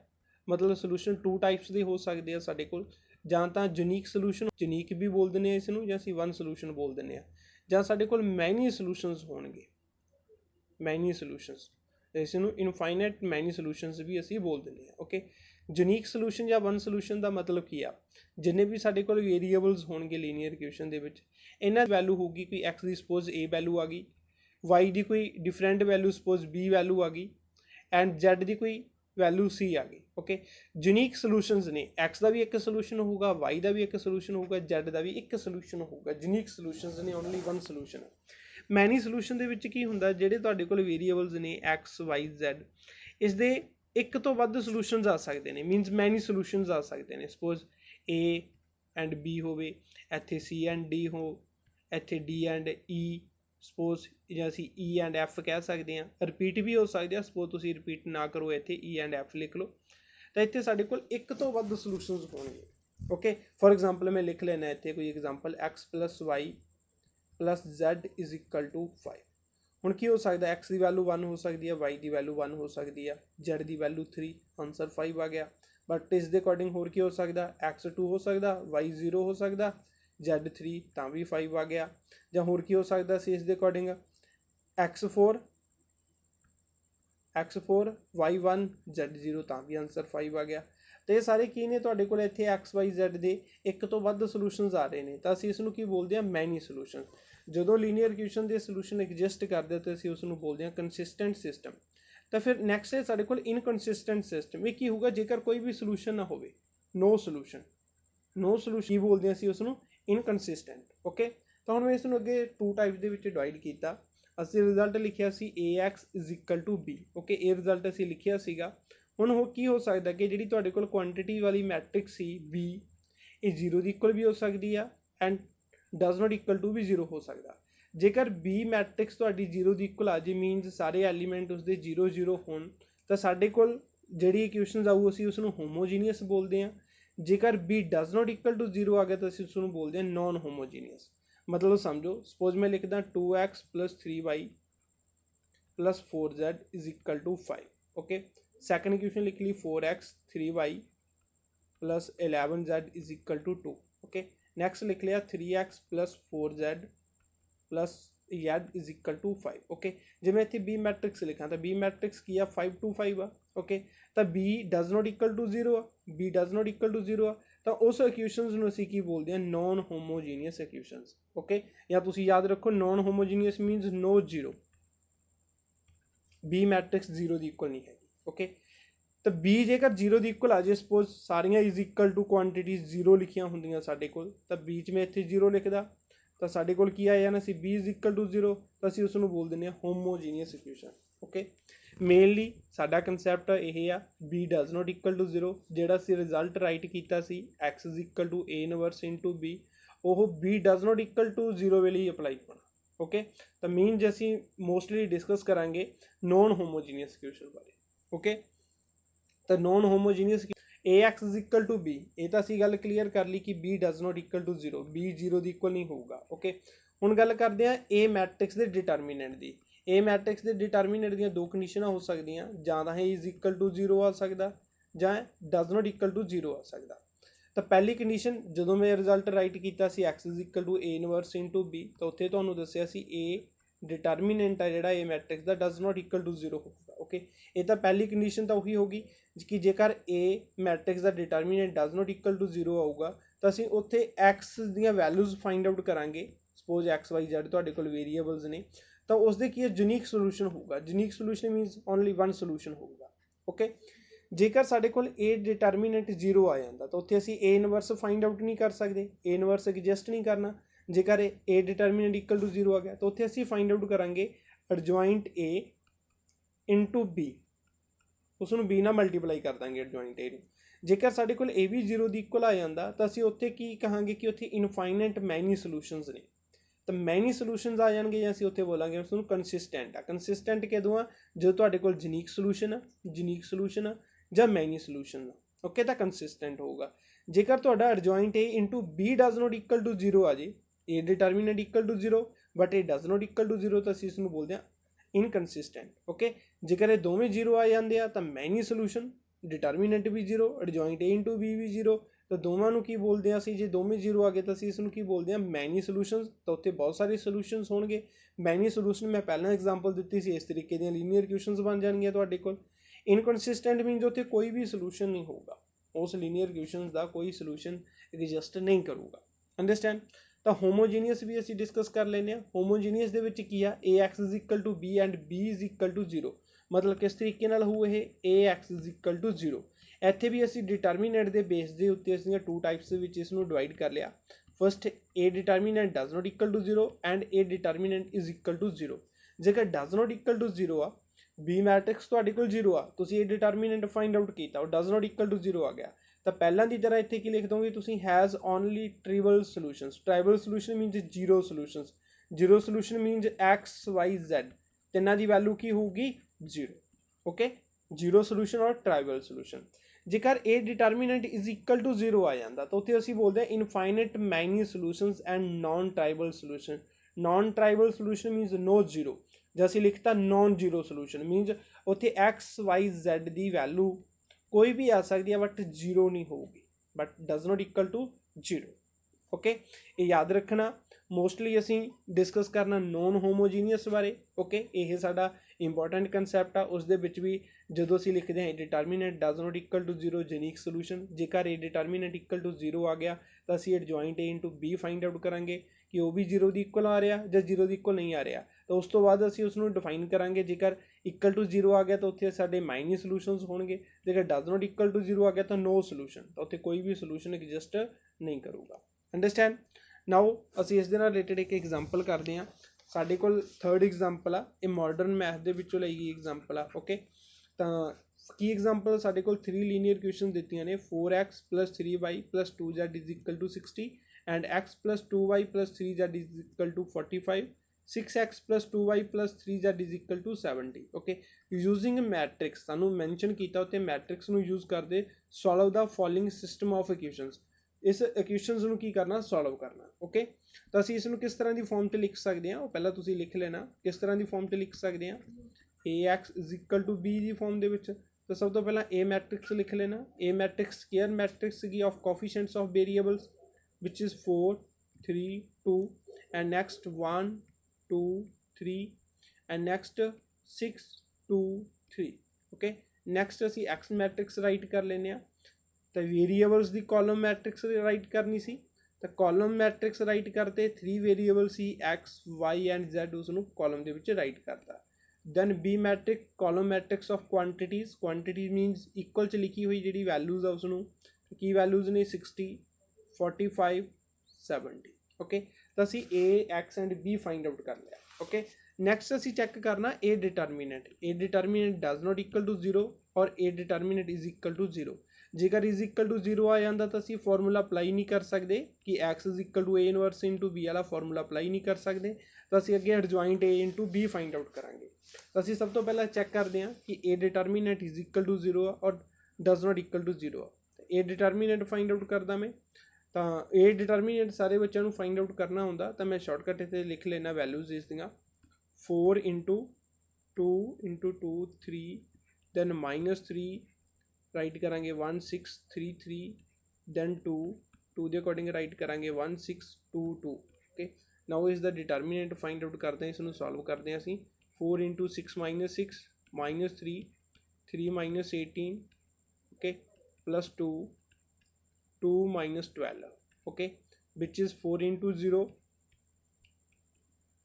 ਮਤਲਬ ਸੋਲੂਸ਼ਨ 2 ਟਾਈਪਸ ਦੇ ਹੋ ਸਕਦੇ ਆ ਸਾਡੇ ਕੋਲ। ਜਾਂ ਤਾਂ ਯੂਨੀਕ ਸੋਲੂਸ਼ਨ, ਯੂਨੀਕ ਵੀ ਬੋਲ ਦਿੰਦੇ ਆ ਇਸ ਨੂੰ, ਜਾਂ ਅਸੀਂ ਵਨ ਸੋਲੂਸ਼ਨ ਬੋਲ ਦਿੰਦੇ ਆ। ਜਾਂ ਸਾਡੇ ਕੋਲ ਮੈਨੀ ਸੋਲੂਸ਼ਨਸ ਹੋਣਗੇ, ਮੈਨੀ ਸੋਲੂਸ਼ਨਸ, ਇਸ ਨੂੰ ਇਨਫਾਈਨਾਈਟ ਮੈਨੀ ਸੋਲੂਸ਼ਨਸ ਵੀ ਅਸੀਂ ਬੋਲ ਦਿੰਦੇ ਆ, ਓਕੇ। ਯੂਨੀਕ ਸੋਲੂਸ਼ਨ ਜਾਂ ਵਨ ਸੋਲੂਸ਼ਨ ਦਾ ਮਤਲਬ ਕੀ ਆ, ਜਿੰਨੇ ਵੀ ਸਾਡੇ ਕੋਲ ਵੇਰੀਏਬਲਸ ਹੋਣਗੇ ਲੀਨੀਅਰ ਇਕੁਏਸ਼ਨ ਦੇ ਵਿੱਚ, ਇਹਨਾਂ ਦੀ ਵੈਲੂ ਹੋਊਗੀ ਕੋਈ ਐਕਸ ਦੀ ਸਪੋਜ਼ ਏ ਵੈਲੂ ਆ ਗਈ, ਵਾਈ ਦੀ ਕੋਈ different value suppose B value ਆ ਗਈ ਐਂਡ ਜ਼ੈਡ ਦੀ ਕੋਈ ਵੈਲੂ ਸੀ ਆ ਗਈ, ਓਕੇ। ਯੂਨੀਕ ਸੋਲੂਸ਼ਨਸ ਨੇ, ਐਕਸ ਦਾ ਵੀ ਇੱਕ ਸੋਲੂਸ਼ਨ ਹੋਊਗਾ, ਵਾਈ ਦਾ ਵੀ ਇੱਕ ਸੋਲੂਸ਼ਨ ਹੋਊਗਾ, ਜ਼ੈਡ ਦਾ ਵੀ ਇੱਕ ਸੋਲੂਸ਼ਨ ਹੋਊਗਾ। ਯੂਨੀਕ ਸੋਲੂਸ਼ਨਸ ਨੇ, ਓਨਲੀ ਵਨ ਸੋਲੂਸ਼ਨ। ਮੈਨੀ ਸੋਲੂਸ਼ਨ ਦੇ ਵਿੱਚ ਕੀ ਹੁੰਦਾ, ਜਿਹੜੇ ਤੁਹਾਡੇ ਕੋਲ ਵੇਰੀਏਬਲਸ ਨੇ ਐਕਸ ਵਾਈ ਜ਼ੈਡ, ਇਸ ਦੇ ਇੱਕ ਤੋਂ ਵੱਧ ਸੋਲੂਸ਼ਨਸ ਆ ਸਕਦੇ ਨੇ, ਮੀਨਸ ਮੈਨੀ ਸੋਲੂਸ਼ਨਸ ਆ ਸਕਦੇ ਨੇ। ਸਪੋਜ਼ ਏ ਐਂਡ ਬੀ ਹੋਵੇ, ਇੱਥੇ ਸੀ ਐਂਡ ਡੀ ਹੋ, ਇੱਥੇ ਡੀ ਐਂਡ ਈ, ਸਪੋਜ਼ ਜਾਂ ਅਸੀਂ ਈ ਐਂਡ ਐਫ ਕਹਿ ਸਕਦੇ ਹਾਂ। ਰਿਪੀਟ ਵੀ ਹੋ ਸਕਦੇ ਆ, ਸਪੋਜ਼ ਤੁਸੀਂ ਰਿਪੀਟ ਨਾ ਕਰੋ, ਇੱਥੇ ਈ ਐਂਡ ਐਫ ਲਿਖ ਲਓ। ਤਾਂ ਇੱਥੇ ਸਾਡੇ ਕੋਲ ਇੱਕ ਤੋਂ ਵੱਧ ਸੋਲੂਸ਼ਨਸ ਹੋਣਗੇ, ਓਕੇ। ਫੋਰ ਐਗਜ਼ਾਮਪਲ ਮੈਂ ਲਿਖ ਲੈਣਾ ਇੱਥੇ ਕੋਈ example, X plus Y plus Z is equal to 5। ਹੁਣ ਕੀ ਹੋ ਸਕਦਾ, ਐਕਸ ਦੀ ਵੈਲੂ 1 ਹੋ ਸਕਦੀ ਹੈ, ਵਾਈ ਦੀ ਵੈਲੂ 1 ਹੋ ਸਕਦੀ ਹੈ, ਜ਼ੈਡ ਦੀ ਵੈਲੂ 3, ਆਨਸਰ 5 ਆ ਗਿਆ। ਬਟ ਇਸ ਦੇ ਅਕੋਰਡਿੰਗ ਹੋਰ ਕੀ ਹੋ ਸਕਦਾ, ਐਕਸ 2 ਹੋ ਸਕਦਾ, ਵਾਈ 0 ਹੋ ਸਕਦਾ, ਜ਼ੈਡ 3 ਤਾਂ ਵੀ 5 ਆ ਗਿਆ। ਜਾਂ ਹੋਰ ਕੀ ਹੋ ਸਕਦਾ ਸੀ ਇਸ ਦੇ ਅਕੋਰਡਿੰਗ, x4 ਵਾਈ 1 ਜ਼ੈਡ 0 ਤਾਂ ਵੀ ਆਨਸਰ 5 ਆ ਗਿਆ। ਤੇ ਇਹ ਸਾਰੇ ਕੀ ਨੇ, ਤੁਹਾਡੇ ਕੋਲ ਇੱਥੇ ਐਕਸ ਵਾਈ ਜ਼ੈਡ ਦੇ ਇੱਕ ਤੋਂ ਵੱਧ ਸੋਲੂਸ਼ਨਸ ਆ ਰਹੇ ਨੇ, ਤਾਂ ਅਸੀਂ ਇਸ ਨੂੰ ਕੀ ਬੋਲਦੇ ਹਾਂ, ਮੈਨੀ ਸੋਲੂਸ਼ਨ। ਜਦੋਂ ਲੀਨੀਅਰ ਇਕੁਏਸ਼ਨ ਦੇ ਸੋਲੂਸ਼ਨ ਐਗਜ਼ਿਸਟ ਕਰਦੇ ਤਾਂ ਅਸੀਂ ਉਸ ਨੂੰ ਬੋਲਦੇ ਹਾਂ ਕੰਸਿਸਟੈਂਟ ਸਿਸਟਮ। ਤਾਂ ਫਿਰ ਨੈਕਸਟ ਹੈ ਸਾਡੇ ਕੋਲ ਇਨਕਨਸਿਸਟੈਂਟ ਸਿਸਟਮ। ਇਹ ਕੀ ਹੋਊਗਾ, ਜੇਕਰ ਕੋਈ ਵੀ ਸੋਲੂਸ਼ਨ ਨਾ ਹੋਵੇ, ਨੋ ਸੋਲੂਸ਼ਨ ਕੀ ਬੋਲਦੇ ਹਾਂ ਅਸੀਂ ਉਸ ਨੂੰ, ਇਨਕਨਸਿਸਟੈਂਟ, ਓਕੇ। ਤਾਂ ਹੁਣ ਮੈਂ ਇਸ ਨੂੰ ਅੱਗੇ 2 ਟਾਈਪਸ ਦੇ ਵਿੱਚ ਡਿਵਾਈਡ ਕੀਤਾ। ਅਸੀਂ ਰਿਜ਼ਲਟ ਲਿਖਿਆ ਸੀ AX is equal to B, okay. ਇਹ ਰਿਜ਼ਲਟ ਅਸੀਂ ਲਿਖਿਆ ਸੀਗਾ। ਹੁਣ ਉਹ ਕੀ ਹੋ ਸਕਦਾ ਕਿ ਜਿਹੜੀ ਤੁਹਾਡੇ ਕੋਲ ਕੁਆਂਟਿਟੀ ਵਾਲੀ ਮੈਟ੍ਰਿਕਸ ਸੀ B, ਇਹ 0 ਦੀ ਇਕੁਅਲ ਵੀ ਹੋ ਸਕਦੀ ਆ and does not equal to ਵੀ 0 ਹੋ ਸਕਦਾ। जेकर B मैट्रिक्स तुहाडी 0 ਦੀ इक्वल आ जाए मीनस सारे एलीमेंट उसके 0 0 होण तां साडे कोल जिहड़ी इक्वेशनस आऊ असीं उसनूं होमोजीनियस बोलदे हां। जेकर B does not equal to 0 आ गया तो असीं उसनूं बोलदे हां नॉन होमोजीनियस। मतलब समझो सपोज मैं लिखदा 2x + 3y + 4z is equal to 5। Okay, second equation लिख ली 4x 3y + 11z is equal to 2। Okay, next लिख लिया 3x + 4z + z is equal to 5। Okay, जे मैं इत्थे B मैट्रिक्स लिखा तो B मैट्रिक्स की 5 2 5 आ। ओके, तो B does not equal to 0 आ, B does not equal to 0 आ, तो उस इक्वेशनस नूं असीं की बोलते हैं नॉन होमोजीनियस इक्वेशनस। ओके, या तुसीं याद रखो non homogeneous means no 0, B matrix 0 की इक्वल नहीं है। ओके, तो B जेकर 0 की इक्वल आ जाए सपोज सारियां इज इक्वल टू क्वांटिटीज 0 लिखियां होंदियां साडे कोल, तो बीच में इत्थे 0 लिखदा तो साडे कोल की आ जाना सी B इज इक्वल टू 0, तो असीं उसनूं बोल दिंदे हां होमोजीनियस इक्वेशन। ओके, मेनली साडा कंसैप्ट यह आ B does not equal to 0, जिहड़ा असीं रिजल्ट राइट कीता सी x is equal to A inverse into B, ਉਹ B does not equal to 0 ਵੇਲੇ ਹੀ ਅਪਲਾਈ ਹੋਣਾ। ओके, तो मीन जे ਅਸੀਂ मोस्टली डिस्कस करांगे नॉन होमोजीनियस इक्वेशन बारे। ओके, तो non homogeneous AX is equal to B, ये तो असीं गल क्लीयर कर ली कि B does not equal to 0, B 0 की इक्वल नहीं होगा। ओके, हुण गल करते हैं A मैट्रिक्स के डिटरमीनेंट की। A मैट्रिक्स के डिटरमीनेंट दी दो कंडीशनां हो सकदियां, जां तां इज इक्वल टू 0 आ सकदा जां डज नॉट इक्वल टू 0 आ सकदा। तो पहली कंडीशन जो मैं रिजल्ट राइट किया x is equal to A inverse into B, तो उत्थे तुहानूं दस्सिया सी A डिटरमीनेंट है जिहड़ा A मैट्रिक्स का डज नॉट इक्वल टू 0 होगा। ओके, ये तो पहली कंडीशन तो उही होगी कि जेकर A मैट्रिक्स का determinant does not equal to 0 आऊगा तो असीं उत्थे x दी वैल्यूज़ फाइंड आउट करांगे। सपोज x y z तुहाडे कोल वेरीएबल्स ने, तो उसदे की यूनिक सोल्यूशन होगा। Unique solution मीनस only one solution होगा। ओके, जेकर साडे कोल A डिटरमीनेंट 0 आ जाता तो उत्थे असीं A इनवर्स फाइंड आउट नहीं कर सकते, A इनवर्स एग्जिस्ट नहीं करना। जेकर A डिटरमीनेंट इक्वल टू 0 आ गया तो उत्थे असीं फाइंड आउट करांगे एडजॉइंट A इंटू B, उसनूं B नाल मल्टीप्लाई कर देंगे एडजॉइंट A नूं। जेकर साडे कोल A भी 0 की इक्वल आ जाता तो असीं उत्थे की कहांगे कि उत्थे इनफाइनाइट मैनी सोल्यूशनस ने, तो मैनी सोल्यूशनस आ जाएंगे या असीं उत्थे बोलांगे उसनूं कंसिस्टेंट आ। कंसिस्टेंट कदों आ जो तुहाडे कोल यूनिक सोल्यूशन आ, यूनिक सोल्यूशन आ ਜਾਂ मैनी सोल्यूशन। ओके, तो कंसिस्टेंट होगा। जेकर तुहाडा adjoint A into B does not equal to 0 आ जाए, A determinant equal to 0 but A does not equal to 0, तो असीं इसनूं बोलते हैं इनकंसिस्टेंट। ओके, जेकर ये दोवें 0 आ जाते हैं तो मैनी सोल्यूशन, डिटरमीनेंट भी 0, एडजॉइंट A इंटू B भी 0, तो दोवां नूं की बोलते हैं असीं, जे दोवें 0 आ गए तो असीं इसनूं की बोलते हैं मैनी सोल्यूशनस। तो उत्थे बहुत सारे सोल्यूशनस होणगे। मैनी सोल्यूशन मैं पहलां एग्जाम्पल दित्ती सी, इस तरीके दी लीनियर इक्वेशनस बन जाणगीआं तुहाडे कोल। इनकंसिस्टेंट मीनस उत्थे कोई भी सोल्यूशन नहीं होगा, उस लीनियर इक्वेशनस का कोई सोल्यूशन एग्जिस्ट नहीं करूगा। अंडरस्टैंड? तो होमोजीनियस भी असीं डिस्कस कर लेने। होमोजीनियस दे विच की आ AX is equal to B and B is equal to 0, मतलब किस तरीके नाल होऊ ये AX इज इक्वल टू 0। ਇੱਥੇ भी असीं डिटरमीनेंट के बेस के उत्ते असीं टू टाइप्स विच इसनूं डिवाइड कर लिया। First A determinant does not equal to 0 and A determinant is equal to 0। जेकर डज नॉट इक्वल टू 0 आ, B मैट्रिक्स तुहाडे कोल 0 आ, तुसीं A डिटरमीनेंट फाइंड आउट कीता, ਉਹ डज नॉट इक्वल टू 0 आ गया, तो ਪਹਿਲਾਂ ਦੀ तरह ਇੱਥੇ ਕੀ ਲਿਖ ਦੋਗੇ ਤੁਸੀਂ has only trivial solutions. Trivial solution means zero solutions. Zero solution means x y z, ਤਿੰਨਾਂ ਦੀ वैल्यू की होगी 0। ओके, जीरो सोल्यूशन और ट्राइवल सोल्यूशन। जेकर A determinant is equal to 0 आ जाता तो उत्थे असीं बोलते हैं infinite many solutions and non trivial solution. Non trivial solution means no zero, जो असीं लिखता नॉन जीरो सोल्यूशन मीनस उत्थे एक्स वाई जैड की वैल्यू कोई भी आ सकती है बट जीरो नहीं होगी, but does not equal to 0। Okay, ये याद रखना। मोस्टली असीं डिस्कस करना नॉन होमोजीनियस बारे। ओके, ये साडा इंपॉर्टेंट कंसैप्ट आ। उस दे विच भी ਜਦੋਂ ਅਸੀਂ ਲਿਖਦੇ ਹਾਂ determinant does not equal to 0 unique solution, जेकर A डिटरमीनेंट इक्वल टू 0 आ गया तो ਅਸੀਂ adjoint A into B find out करांगे कि ਉਹ भी 0 ਦੀ ਇਕੁਅਲ ਆ ਰਿਹਾ ਜਾਂ 0 ਦੀ ਇਕੁਅਲ ਨਹੀਂ ਆ ਰਿਹਾ। तो उस तो बाद ਅਸੀਂ ਉਸ ਨੂੰ डिफाइन करांगे। जेकर इक्वल टू 0 आ गया तो ਉੱਥੇ ਸਾਡੇ माइनस सोल्यूशनस होणगे, जेकर डज नॉट इक्वल टू 0 आ गया तो नो सोल्यूशन, तो ਉੱਥੇ कोई भी सोल्यूशन एग्जिस्ट नहीं करूगा। अंडरस्टैंड? नाउ ਅਸੀਂ ਇਸ ਦੇ ਨਾਲ ਰਿਲੇਟਡ ਇੱਕ एग्जांपल ਕਰਦੇ ਹਾਂ। ਸਾਡੇ ਕੋਲ थर्ड एग्जांपल ਆ, ਇਹ ਮਾਡਰਨ ਮੈਥ ਦੇ ਵਿੱਚੋਂ ਲਈ ਗਈ एग्जांपल ਆ। ओके, ਤਾਂ की एग्जांपल ਸਾਡੇ ਕੋਲ 3 ਲੀਨੀਅਰ ਇਕੁਏਸ਼ਨ ਦਿੱਤੀਆਂ ਨੇ 4x + 3y + 2z = 60 and x + 2y + 3z = 45, 6x plus 2y plus 3z is equal to 70 okay using a matrix ਸਾਨੂੰ ਮੈਂਸ਼ਨ ਕੀਤਾ ਉੱਤੇ ਮੈਟ੍ਰਿਕਸ ਨੂੰ ਯੂਜ਼ ਕਰਦੇ solve the following system of equations ਇਸ ਇਕੁਏਸ਼ਨਸ ਨੂੰ ਕੀ ਕਰਨਾ ਸੋਲਵ ਕਰਨਾ ਓਕੇ ਤਾਂ ਅਸੀਂ ਇਸ ਨੂੰ ਕਿਸ ਤਰ੍ਹਾਂ ਦੀ ਫਾਰਮ 'ਚ ਲਿਖ ਸਕਦੇ ਹਾਂ ਉਹ ਪਹਿਲਾਂ ਤੁਸੀਂ ਲਿਖ ਲੈਣਾ ਕਿਸ ਤਰ੍ਹਾਂ ਦੀ ਫਾਰਮ 'ਚ ਲਿਖ ਸਕਦੇ ਹਾਂ ax is equal to b the farm ਦੇ ਵਿੱਚ ਤਾਂ ਸਭ ਤੋਂ ਪਹਿਲਾਂ a ਮੈਟ੍ਰਿਕਸ ਲਿਖ ਲੈਣਾ a ਮੈਟ੍ਰਿਕਸ ਸਕੇਅਰ ਮੈਟ੍ਰਿਕਸ ਸੀਗੀ of coefficients of variables which is 4 3 2 and next 1 2 3 and next 6 2 3 okay next ਅਸੀਂ x ਮੈਟ੍ਰਿਕਸ ਰਾਈਟ ਕਰ ਲੈਂਦੇ ਹਾਂ ਤਾਂ ਵੇਰੀਏਬਲਸ ਦੀ ਕਾਲਮ ਮੈਟ੍ਰਿਕਸ ਰਾਈਟ ਕਰਨੀ ਸੀ ਤਾਂ ਕਾਲਮ ਮੈਟ੍ਰਿਕਸ ਰਾਈਟ ਕਰਤੇ 3 variable C x y and z ਉਸ ਨੂੰ ਕਾਲਮ ਦੇ ਵਿੱਚ ਰਾਈਟ ਕਰਤਾ then b matric column matrix of quantities quantity means equal 'ਚ ਲਿਖੀ ਹੋਈ ਜਿਹੜੀ ਵੈਲਿਊਜ਼ ਆ ਉਸ ਨੂੰ ਕੀ ਵੈਲਿਊਜ਼ ਨੇ 60 45 70 okay ਤਾਂ ਅਸੀਂ a x and b find out ਕਰ ਲਿਆ okay next ਅਸੀਂ ਚੈੱਕ ਕਰਨਾ a determinant does not equal to 0 ਔਰ a determinant is equal to 0 ਜੇਕਰ is equal to 0 ਆ ਜਾਂਦਾ ਤਾਂ ਅਸੀਂ ਫਾਰਮੂਲਾ ਅਪਲਾਈ ਨਹੀਂ ਕਰ ਸਕਦੇ ਕਿ x is equal to a inverse into b ਵਾਲਾ ਫਾਰਮੂਲਾ ਅਪਲਾਈ ਨਹੀਂ ਕਰ ਸਕਦੇ ਤਾਂ ਅਸੀਂ ਅੱਗੇ adjoint a into b find out ਕਰਾਂਗੇ ਤਾਂ ਅਸੀਂ ਸਭ ਤੋਂ ਪਹਿਲਾਂ ਚੈੱਕ ਕਰਦੇ ਹਾਂ ਕਿ a determinant is equal to 0 ਔਰ does not equal to 0 a determinant find out ਕਰਦਾ ਮੈਂ ਤਾਂ ਇਹ ਡਿਟਰਮੀਨੈਂਟ ਸਾਰੇ ਬੱਚਿਆਂ ਨੂੰ ਫਾਈਂਡ ਆਊਟ ਕਰਨਾ ਹੁੰਦਾ ਤਾਂ ਮੈਂ ਸ਼ਾਰਟਕਟ ਇੱਥੇ ਲਿਖ ਲੈਣਾ ਵੈਲਿਊਜ਼ ਇਸ ਦੀਆਂ 4 into 2 into 2 3 then minus 3 right ਕਰਾਂਗੇ 1 6 3 3 then 2 ਦੇ ਅਕੋਰਡਿੰਗ ਰਾਈਟ ਕਰਾਂਗੇ 1 6 2 2 ਓਕੇ ਨਾਓ ਇਸ ਦਾ ਡਿਟਰਮੀਨੈਂਟ ਫਾਈਂਡ ਆਊਟ ਕਰਦੇ ਹਾਂ ਇਸ ਨੂੰ ਸੋਲਵ ਕਰਦੇ ਹਾਂ ਅਸੀਂ 4 into 6 minus 6 minus 3 3 minus 18 okay plus 2 2 minus 12 okay which is 4 into 0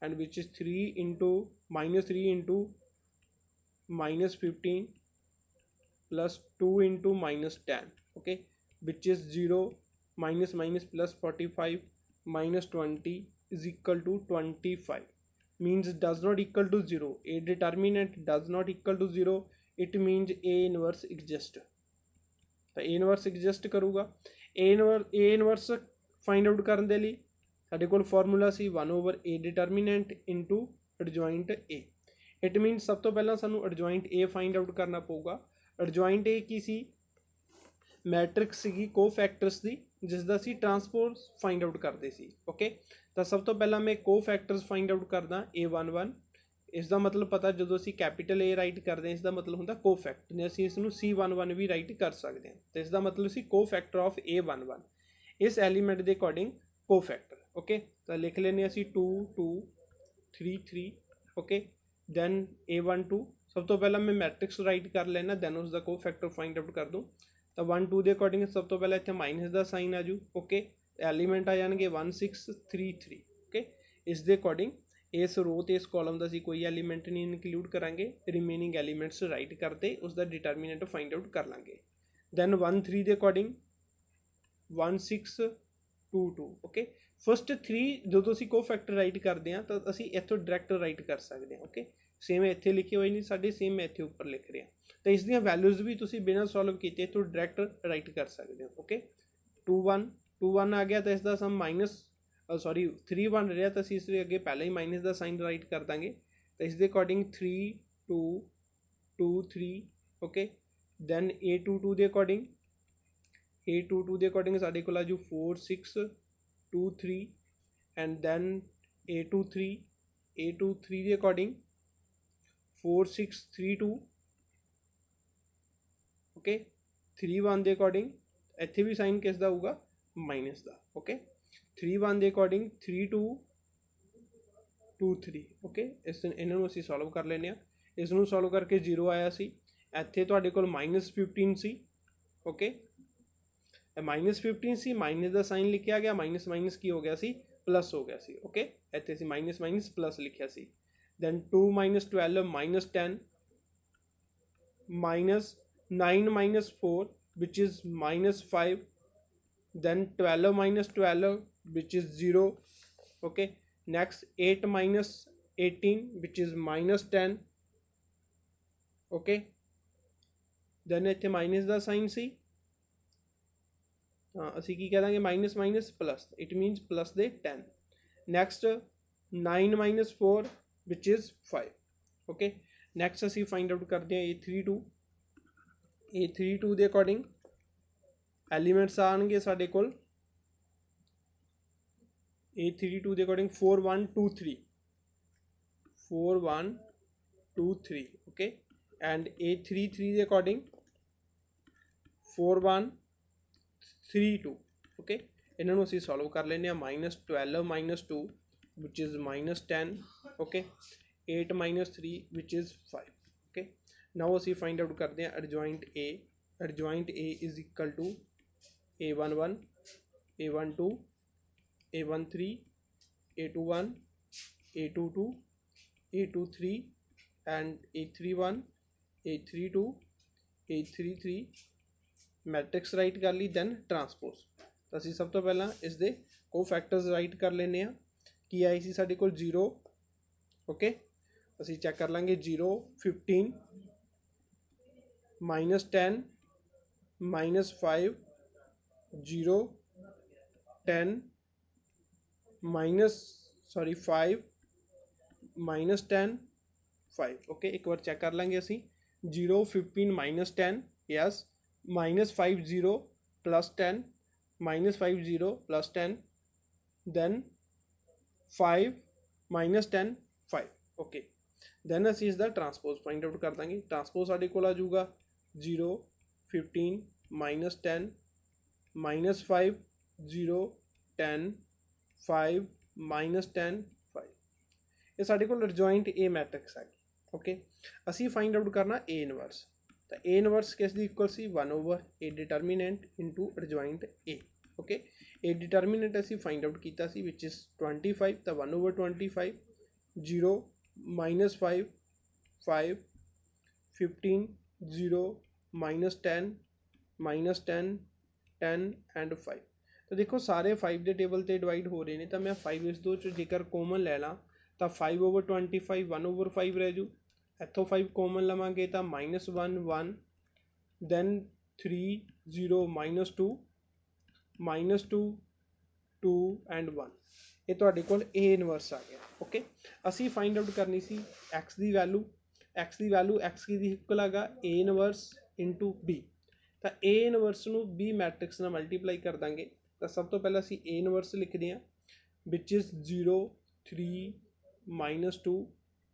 and which is 3 into minus 3 into minus 15 plus 2 into minus 10 okay which is 0 minus minus plus 45 minus 20 is equal to 25 means does not equal to 0 a determinant does not equal to 0 it means a inverse exist ਤਾਂ a inverse exist ਕਰੂਗਾ a inverse find out ਕਰਨ ਦੇ ਲਈ ਸਾਡੇ ਕੋਲ formula C 1/a determinant into adjoint a it means ਸਭ ਤੋਂ ਪਹਿਲਾਂ ਸਾਨੂੰ adjoint a find out ਕਰਨਾ ਪਊਗਾ adjoint a Ki C matrix ਸੀਗੀ ਕੋਫੈਕਟਰਸ ਦੀ ਜਿਸ ਦਾ ਅਸੀਂ ਟਰਾਂਸਪੋਜ਼ ਫਾਈਂਡ ਆਊਟ ਕਰਦੇ ਸੀ ਓਕੇ ਤਾਂ ਸਭ ਤੋਂ ਪਹਿਲਾਂ ਮੈਂ ਕੋਫੈਕਟਰਸ ਫਾਈਂਡ ਆਊਟ ਕਰਦਾ a11 ਇਸ ਦਾ ਮਤਲਬ ਪਤਾ ਜਦੋਂ ਅਸੀਂ ਕੈਪੀਟਲ A ਰਾਈਟ ਕਰਦੇ ਹਾਂ ਇਸ ਦਾ ਮਤਲਬ ਹੁੰਦਾ ਕੋਫੈਕਟ ਨੇ ਅਸੀਂ ਇਸ ਨੂੰ C11 ਵੀ ਰਾਈਟ ਕਰ ਸਕਦੇ ਹਾਂ ਤੇ ਇਸ ਦਾ ਮਤਲਬ ਸੀ ਕੋਫੈਕਟਰ ਆਫ A11 ਇਸ ਐਲੀਮੈਂਟ ਦੇ ਅਕੋਰਡਿੰਗ ਕੋਫੈਕਟਰ ਓਕੇ ਤਾਂ ਲਿਖ ਲੈਂਦੇ ਅਸੀਂ 2 2 3 3 ਓਕੇ ਦੈਨ A12 ਸਭ ਤੋਂ ਪਹਿਲਾਂ ਮੈਂ ਮੈਟ੍ਰਿਕਸ ਰਾਈਟ ਕਰ ਲੈਣਾ ਦੈਨ ਉਸ ਦਾ ਕੋਫੈਕਟਰ ਫਾਈਂਡ ਆਊਟ ਕਰ ਦੂੰ ਤਾਂ 1 2 ਦੇ ਅਕੋਰਡਿੰਗ ਸਭ ਤੋਂ ਪਹਿਲਾਂ ਇੱਥੇ ਮਾਈਨਸ ਦਾ ਸਾਈਨ ਆ ਜੂ ਓਕੇ ਐਲੀਮੈਂਟ ਆ ਜਾਣਗੇ 1 6 3 3 ਓਕੇ ਇਸ ਦੇ ਅਕੋਰਡਿੰਗ ਇਸ ਰੋ ਤੇ ਇਸ ਕਾਲਮ ਦਾ ਅਸੀਂ ਕੋਈ ਐਲੀਮੈਂਟ ਨਹੀਂ ਇਨਕਲੂਡ ਕਰਾਂਗੇ ਰਿਮੇਨਿੰਗ ਐਲੀਮੈਂਟਸ ਰਾਈਟ ਕਰਤੇ ਉਸ ਦਾ ਡਿਟਰਮੀਨੈਂਟ ਫਾਈਂਡ ਆਊਟ ਕਰ ਲਾਂਗੇ ਦੈਨ 1 3 ਦੇ ਅਕੋਰਡਿੰਗ 1 6 2 2 ਓਕੇ ਫਸਟ 3 ਜਦੋਂ ਅਸੀਂ ਕੋਫੈਕਟਰ ਰਾਈਟ ਕਰਦੇ ਹਾਂ ਤਾਂ ਅਸੀਂ ਇੱਥੋਂ ਡਾਇਰੈਕਟ ਰਾਈਟ ਕਰ ਸਕਦੇ ਹਾਂ ਓਕੇ ਸੇਮ ਇੱਥੇ ਲਿਖੇ ਹੋਏ ਨਹੀਂ ਸਾਡੇ ਸੇਮ ਮੈਂ ਇੱਥੇ ਉੱਪਰ ਲਿਖ ਰਿਹਾ ਤਾਂ ਇਸ ਦੀਆਂ ਵੈਲਿਊਜ਼ ਵੀ ਤੁਸੀਂ ਬਿਨਾਂ ਸੋਲਵ ਕੀਤੇ ਇੱਥੋਂ ਡਾਇਰੈਕਟ ਰਾਈਟ ਕਰ ਸਕਦੇ ਹੋ ਓਕੇ 2 1 2 1 ਆ ਗਿਆ ਤਾਂ ਇਸ ਦਾ ਸਮ ਮਾਈਨਸ ਸੌਰੀ 3 1 ਰਿਹਾ ਤਾਂ ਅਸੀਂ ਇਸ ਦੇ ਅੱਗੇ ਪਹਿਲਾਂ ਹੀ ਮਾਈਨਸ ਦਾ ਸਾਈਨ ਰਾਈਟ ਕਰ ਦਾਂਗੇ ਤਾਂ ਇਸ ਦੇ ਅਕੋਰਡਿੰਗ 3 2 2 3 ਓਕੇ ਦੈਨ A22 ਦੇ ਅਕੋਰਡਿੰਗ A22 ਦੇ ਅਕੋਰਡਿੰਗ ਸਾਡੇ ਕੋਲ ਆ ਜੂ 4 6 2 3 ਐਂਡ ਦੈਨ A23 ਦੇ ਅਕੋਰਡਿੰਗ 4 6 3 2 ਓਕੇ 3 1 ਦੇ ਅਕੋਰਡਿੰਗ ਇੱਥੇ ਵੀ ਸਾਈਨ ਕਿਸ ਦਾ ਹੋਊਗਾ ਮਾਈਨਸ ਦਾ ਓਕੇ 3 1 ਦੇ ਅਕੋਰਡਿੰਗ 3 2 2 3 ਓਕੇ ਇਹਨਾਂ ਨੂੰ ਅਸੀਂ ਸੋਲਵ ਕਰ ਲੈਂਦੇ ਹਾਂ ਇਸ ਨੂੰ ਸੋਲਵ ਕਰਕੇ 0 ਆਇਆ ਸੀ ਇੱਥੇ ਤੁਹਾਡੇ ਕੋਲ -15 ਸੀ ਓਕੇ -15 ਸੀ ਮਾਈਨਸ ਦਾ ਸਾਈਨ ਲਿਖਿਆ ਗਿਆ ਮਾਈਨਸ ਮਾਈਨਸ ਕੀ ਹੋ ਗਿਆ ਸੀ ਪਲੱਸ ਹੋ ਗਿਆ ਸੀ ਓਕੇ ਇੱਥੇ ਅਸੀਂ ਮਾਈਨਸ ਮਾਈਨਸ ਪਲੱਸ ਲਿਖਿਆ ਸੀ then 2 minus 12 minus 10 minus 9 minus 4 which is minus 5 then 12 minus 12 which is 0 okay next 8 minus 18 which is minus 10 okay then ਇੱਥੇ ਮਾਈਨਸ ਦਾ ਸਾਈਨ ਸੀ ਅਸੀਂ ਕੀ ਕਹਿ ਦਾਂਗੇ minus minus plus it means plus ਦੇ 10 next 9 minus 4 which is 5. okay, next ਅਸੀਂ find out ਕਰਦੇ ਹਾਂ A32 ਦੇ ਅਕੋਰਡਿੰਗ ਐਲੀਮੈਂਟਸ ਆਉਣਗੇ ਸਾਡੇ ਕੋਲ A32 ਦੇ ਅਕੋਰਡਿੰਗ 4 1 2 3 4 1 2 3 okay, and A33 ਦੇ ਅਕੋਰਡਿੰਗ 4 1 3 2 okay, ਇਹਨਾਂ ਨੂੰ ਅਸੀਂ ਸੋਲਵ ਕਰ ਲੈਂਦੇ ਹਾਂ -12 minus 2 which is -10 okay, 8 minus 3 which is 5 okay. now ਅਸੀਂ find out ਕਰਦੇ ਹਾਂ adjoint A is equal to A11 A12 A13 A21 A22 A23 and A31 A32 A33 matrix right कर ली दैन ट्रांसपोज। तो असी सब तो पहला इस दे कोफैक्टर्स राइट कर लेने की आई सी साडे कोल 0 ओके, असी चेक कर लांगे 0 15 -10 -5 0 10 5 -10 5 ओके। एक बार चेक कर लेंगे असी 0 15 -10 यस -5 0 +10 -5 0 +10 then 5 -10 5 ओके। then असी इसका ट्रांसपोज फाइंड आउट कर देंगे। ट्रांसपोज साडे कोल आ जाऊगा 0 15 -10 -5 0 10 5 -10 5 ये साडे कोल एडजॉइंट ए मैट्रिक्स है ओके। असी फाइंड आउट करना ए इनवर्स, तो ए इनवर्स किस दी इक्वल सी 1/a determinant into adjoint A okay. A determinant असी फाइंड आउट किया सी विच इज 25, तो 1/25 0 -5 5 15 0 -10 -10 10 एंड 5। तो देखो सारे 5 के टेबल से डिवाइड हो रहे हैं, तो मैं 5 इस दो जेकर कॉमन ले ला तो 5/25 1/5 रह जू। इतों 5 कॉमन लवांगे तो -1 1 then 3 0 -2 -2 2 and 1 ये तुहाडे कोल ए इनवर्स आ गया ओके। असी फाइंड आउट करनी सी एक्स की वैल्यू, एक्स की इक्वल है ए इनवर्स इंटू बी। तो ए इनवर्स नू बी मैट्रिक्स नाल मल्टीप्लाई कर देंगे। तो सब तो पहले असी ए इनवर्स लिखते हैं which is 0 3 -2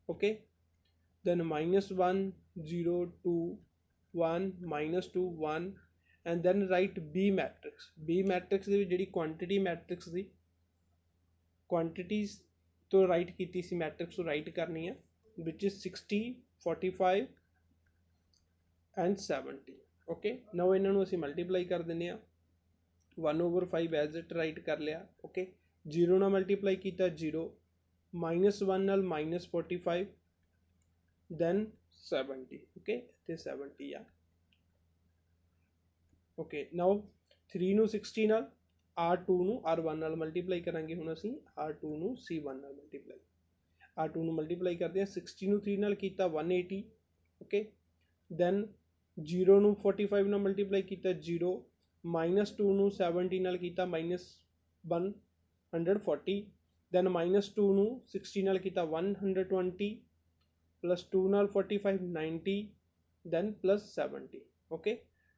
okay, then -1 0 2 1 -2 1 and then write B matrix. B matrix दी जिहड़ी क्वांटिटी मैट्रिक्स दी क्वांटिटीज तो राइट की सी मैट्रिक्स तो राइट करनी है which is 60 45 and 70 okay. Now इन्हां नूं असीं मल्टीप्लाई कर दिंदे आ 1/5 एज इट राइट कर लिया ओके। 0 नाल मल्टीप्लाई किया 0 -1 नाल -45 then 70 ओके, ते 70 आ ओके। नाउ 3 नू 60 नाल R2 नू R1 नाल मल्टीप्लाई करांगे। हुण असीं R2 नू C1 नाल मल्टीप्लाई R2 नू मल्टीप्लाई करते हैं 60 नू 3 नाल कीता 180 ओके, then 0 नू 45 नाल मल्टीप्लाई कीता 0 -2 नू 70 नाल कीता -140 then -2 नू 60 नाल कीता 120 +2 नाल 45 90 then +70 ओके।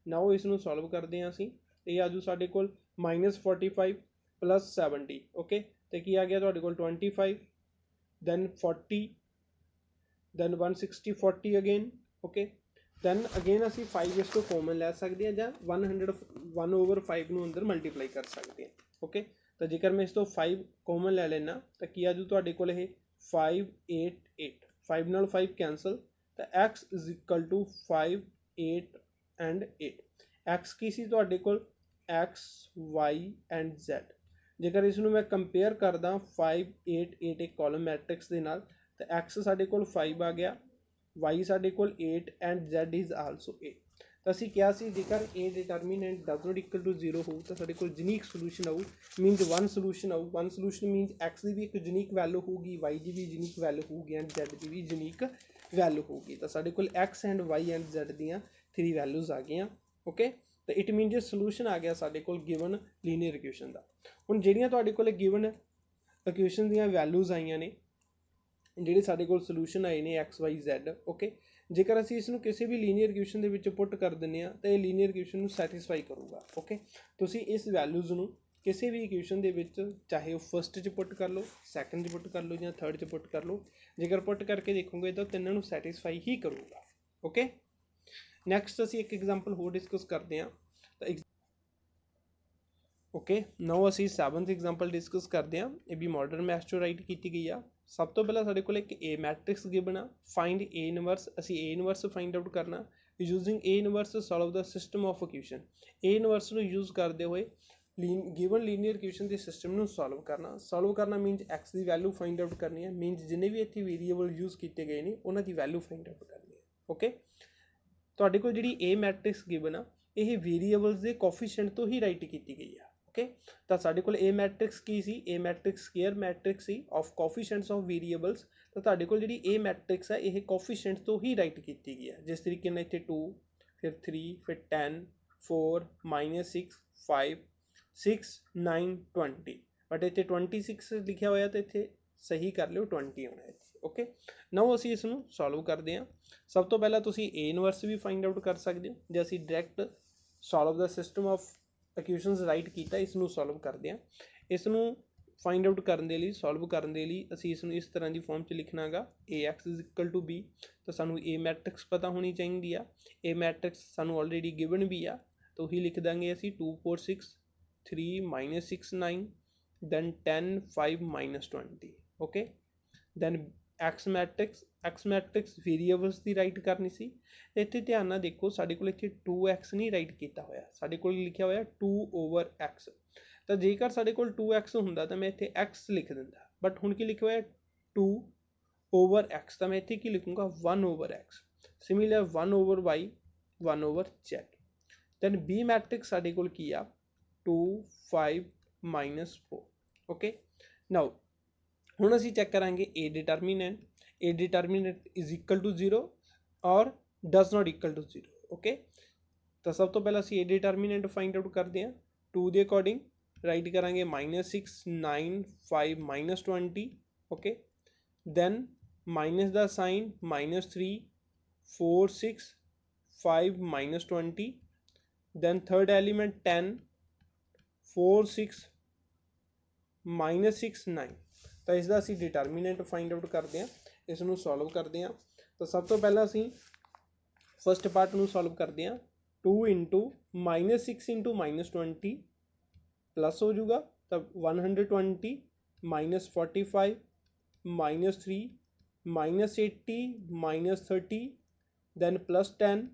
नाउ इसनूं सॉल्व करते हैं असीं, ये आजू साडे कोल -45 + 70 ओके। तो की आ गया तुहाडे कोल 25 then 40 then 160 40 again okay. then again असीं 5 इस तो कॉमन लै सकते हैं जां 1/5 नूं अंदर मल्टीप्लाई कर सकते हैं ओके। तो जेकर मैं इस तो 5 कॉमन लै लेना तो की आजू तुहाडे कोल ये 5 8 8 5 नाल 5 कैंसल, तो x is equal to 5 8 and 8। x की सी तुहाडे कोल x y and z। जेकर इसनूं मैं कंपेयर करदा 5 8 8 एक कॉलम मैट्रिक्स दे नाल तो x साडे कोल 5 आ गया, y साडे कोल 8 and z इज आल्सो 8। तो असीं क्या सी जेकर A determinant does not equal to 0 हो तो साडे कोल यूनिक सोल्यूशन आऊ मीनस वन सोल्यूशन आऊ। वन सोल्यूशन मीनस एक्स की भी एक यूनिक वैल्यू होगी, वाई की भी यूनिक वैल्यू होगी एंड जैड की भी यूनिक वैल्यू होगी। तो साडे कोल X and Y and Z दियां 3 वैल्यूज आ गई ओके। तो इट मीन जो सोल्यूशन आ गया साडे कोल गिवन लीनियर इक्वेशन का। हुण जिहड़ियां तुहाडे कोल गिवन ਇਕੁਏਸ਼ਨ ਦੀਆਂ ਵੈਲਿਊਜ਼ ਆਈਆਂ ਨੇ, ਜਿਹੜੇ ਸਾਡੇ ਕੋਲ ਸੋਲੂਸ਼ਨ ਆਏ ਨੇ ਐਕਸ ਵਾਈ ਜ਼ੈਡ। ਓਕੇ, ਜੇਕਰ ਅਸੀਂ ਇਸ ਨੂੰ ਕਿਸੇ ਵੀ ਲੀਨੀਅਰ ਇਕੁਏਸ਼ਨ ਦੇ ਵਿੱਚ ਪੁੱਟ ਕਰ ਦਿੰਦੇ ਹਾਂ ਤਾਂ ਇਹ ਲੀਨੀਅਰ ਇਕੁਏਸ਼ਨ ਨੂੰ ਸੈਟਿਸਫਾਈ ਕਰੂਗਾ। ਓਕੇ, ਤੁਸੀਂ ਇਸ ਵੈਲਿਊਜ਼ ਨੂੰ ਕਿਸੇ ਵੀ ਇਕੁਏਸ਼ਨ ਦੇ ਵਿੱਚ ਚਾਹੇ ਉਹ ਫਸਟ 'ਚ ਪੁੱਟ ਕਰ ਲਓ, ਸੈਕੰਡ 'ਚ ਪੁੱਟ ਕਰ ਲਓ ਜਾਂ ਥਰਡ 'ਚ ਪੁੱਟ ਕਰ ਲਓ, ਜੇਕਰ ਪੁੱਟ ਕਰਕੇ ਦੇਖੋਗੇ ਤਾਂ ਤਿੰਨਾਂ ਨੂੰ ਸੈਟਿਸਫਾਈ ਹੀ ਕਰੂਗਾ। ਓਕੇ, ਨੈਕਸਟ ਅਸੀਂ ਇੱਕ ਐਗਜ਼ਾਮਪਲ ਹੋਰ ਡਿਸਕਸ ਕਰਦੇ ਹਾਂ। ਤਾਂ ਓਕੇ, ਨਾਓ ਅਸੀਂ 7th ਐਗਜ਼ਾਮਪਲ ਡਿਸਕਸ ਕਰਦੇ ਹਾਂ। ਇਹ ਵੀ ਮਾਡਰਨ ਮੈਥ 'ਚੋਂ ਰਾਈਟ ਕੀਤੀ ਗਈ ਆ। ਸਭ ਤੋਂ ਪਹਿਲਾਂ ਸਾਡੇ ਕੋਲ ਇੱਕ ਏ ਮੈਟ੍ਰਿਕਸ ਗਿਵਨ ਆ, ਫਾਈਂਡ ਏ ਇਨਵਰਸ। ਅਸੀਂ ਏ ਇਨਵਰਸ ਫਾਈਂਡ ਆਊਟ ਕਰਨਾ using A inverse solve the system of equation. A inverse ਨੂੰ ਯੂਜ਼ ਕਰਦੇ ਹੋਏ ਗਿਵਨ ਲੀਨੀਅਰ ਇਕੁਏਸ਼ਨ ਦੇ ਸਿਸਟਮ ਨੂੰ ਸੋਲਵ ਕਰਨਾ ਮੀਨਜ਼ ਐਕਸ ਦੀ ਵੈਲਿਊ ਫਾਈਂਡ ਆਊਟ ਕਰਨੀ ਹੈ, ਮੀਨਜ਼ ਜਿੰਨੇ ਵੀ ਇੱਥੇ ਵੇਰੀਏਬਲ ਯੂਜ਼ ਕੀਤੇ ਗਏ ਨੇ ਉਹਨਾਂ ਦੀ ਵੈਲਿਊ ਫਾਈਂਡ ਆਊਟ ਕਰਨੀ ਹੈ। ਓਕੇ, ਤੁਹਾਡੇ ਕੋਲ ਜਿਹੜੀ ਏ ਮੈਟ੍ਰਿਕਸ ਗਿਵਨ ਆ ਇਹ ਵੇਰੀਏਬਲਸ ਦੇ ਕੋਫੀਸ਼ੀਐਂਟ ਤੋਂ ਹੀ ਰਾਈਟ ਕੀਤੀ ਗਈ ਆ। ਓਕੇ, ਤਾਂ ਸਾਡੇ ਕੋਲ ਏ ਮੈਟ੍ਰਿਕਸ ਕੀ ਸੀ, ਏ ਮੈਟ੍ਰਿਕਸ ਸਕੇਅਰ ਮੈਟ੍ਰਿਕਸ ਸੀ ਆਫ ਕੋਫੀਸ਼ੀਐਂਟਸ ਆਫ ਵੇਰੀਏਬਲਸ। ਤਾਂ ਤੁਹਾਡੇ ਕੋਲ ਜਿਹੜੀ ਏ ਮੈਟ੍ਰਿਕਸ ਹੈ ਇਹ ਕੋਫੀਸ਼ੀਐਂਟ ਤੋਂ ਹੀ ਰਾਈਟ ਕੀਤੀ ਗਈ ਹੈ, ਜਿਸ ਤਰੀਕੇ ਨਾਲ ਇੱਥੇ 2, ਫਿਰ 3, ਫਿਰ 10, 4, -6, 5, 6, 9, 20, ਬਟ ਇੱਥੇ 26 ਲਿਖਿਆ ਹੋਇਆ ਤਾਂ ਇੱਥੇ ਸਹੀ ਕਰ ਲਿਓ 20 ਆਉਣਾ ਇੱਥੇ। ਓਕੇ, ਨਾਓ ਅਸੀਂ ਇਸ ਨੂੰ ਸੋਲਵ ਕਰਦੇ ਹਾਂ। ਸਭ ਤੋਂ ਪਹਿਲਾਂ ਤੁਸੀਂ ਏ ਇਨਵਰਸ ਵੀ ਫਾਈਂਡ ਆਊਟ ਕਰ ਸਕਦੇ ਹੋ, ਜੇ ਅਸੀਂ direct solve the system of equations right ਕੀਤਾ। ਇਸ ਨੂੰ ਸੋਲਵ ਕਰਦੇ ਹਾਂ। ਇਸ ਨੂੰ ਫਾਈਂਡ ਆਊਟ ਕਰਨ ਦੇ ਲਈ, ਸੋਲਵ ਕਰਨ ਦੇ ਲਈ ਅਸੀਂ ਇਸ ਨੂੰ ਇਸ ਤਰ੍ਹਾਂ ਦੀ ਫਾਰਮ 'ਚ ਲਿਖਣਾ ਗਾ, A X is equal to B. ਤਾਂ ਸਾਨੂੰ ਏ ਮੈਟ੍ਰਿਕਸ ਪਤਾ ਹੋਣੀ ਚਾਹੀਦੀ ਆ। ਏ ਮੈਟ੍ਰਿਕਸ ਸਾਨੂੰ ਆਲਰੇਡੀ ਗਿਵਨ ਵੀ ਆ, ਤਾਂ ਉਹੀ ਲਿਖ ਦਾਂਗੇ ਅਸੀਂ 2, 4, 6, 3, -6, 9, then 10, 5, -20। Okay, then X matrix variables ਦੀ ਰਾਈਟ ਕਰਨੀ ਸੀ। ਇੱਥੇ ਧਿਆਨ ਨਾਲ ਦੇਖੋ, ਸਾਡੇ ਕੋਲ ਇੱਥੇ 2x ਨਹੀਂ ਰਾਈਟ ਕੀਤਾ ਹੋਇਆ, ਸਾਡੇ ਕੋਲ ਲਿਖਿਆ ਹੋਇਆ 2/x। ਤਾਂ ਜੇਕਰ ਸਾਡੇ ਕੋਲ 2x ਹੁੰਦਾ ਤਾਂ ਮੈਂ ਇੱਥੇ x ਲਿਖ ਦਿੰਦਾ, ਬਟ ਹੁਣ ਕੀ ਲਿਖਿਆ ਹੋਇਆ 2/x, ਤਾਂ ਮੈਂ ਇੱਥੇ ਕੀ ਲਿਖੂੰਗਾ 1/x। Similar 1/y, 1/z। Then B matrix ਸਾਡੇ ਕੋਲ ਕੀ ਆ 2, 5, -4। ਓਕੇ, ਨਾਓ ਹੁਣ ਅਸੀਂ ਚੈੱਕ ਕਰਾਂਗੇ A determinant is equal to 0 or does not equal to 0। Okay, ਤਾਂ ਸਭ ਤੋਂ ਪਹਿਲਾਂ ਅਸੀਂ ਏ ਡਿਟਰਮੀਨੈਂਟ ਫਾਈਂਡ ਆਊਟ ਕਰਦੇ ਹਾਂ। 2 ਦੇ ਅਕੋਰਡਿੰਗ ਰਾਈਟ ਕਰਾਂਗੇ -6, 9, 5, -20। ਓਕੇ, ਦੈਨ ਮਾਈਨਸ ਦਾ ਸਾਈਨ -3, 4, 6, 5, -20। Then third element 10, 4, 6, -6, 9। ਤਾਂ ਇਸ ਦਾ ਅਸੀਂ ਡਿਟਰਮੀਨੈਂਟ ਫਾਈਂਡ ਆਊਟ ਕਰਦੇ ਹਾਂ, ਇਸ ਨੂੰ ਸੋਲਵ ਕਰਦੇ ਹਾਂ। ਤਾਂ ਸਭ ਤੋਂ ਪਹਿਲਾਂ ਅਸੀਂ ਫਸਟ ਪਾਰਟ ਨੂੰ ਸੋਲਵ ਕਰਦੇ ਹਾਂ। 2 × -6 × -20 ਪਲੱਸ ਹੋ ਜਾਊਗਾ, ਤਾਂ 120, -45, -3, -80, -30, ਦੈਨ +10,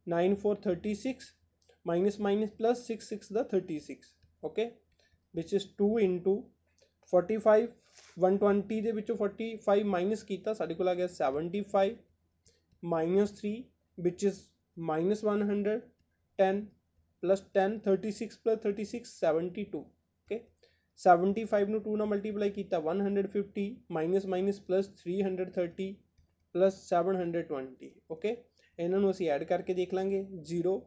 9, 4, 36, -, +6, 6 ਦਾ 36। ਓਕੇ, which is 2 × 45, 120 ਦੇ ਵਿੱਚੋਂ 45 ਮਾਈਨਸ ਕੀਤਾ, ਸਾਡੇ ਕੋਲ ਆ ਗਿਆ 75, -3 which is -110, +10, 36 + 36, 72। ਓਕੇ, 75 ਨੂੰ 2 ਨਾਲ ਮਲਟੀਪਲਾਈ ਕੀਤਾ 150, -, +330, +720। ਓਕੇ, ਇਹਨਾਂ ਨੂੰ ਅਸੀਂ ਐਡ ਕਰਕੇ ਦੇਖ ਲਾਂਗੇ 0,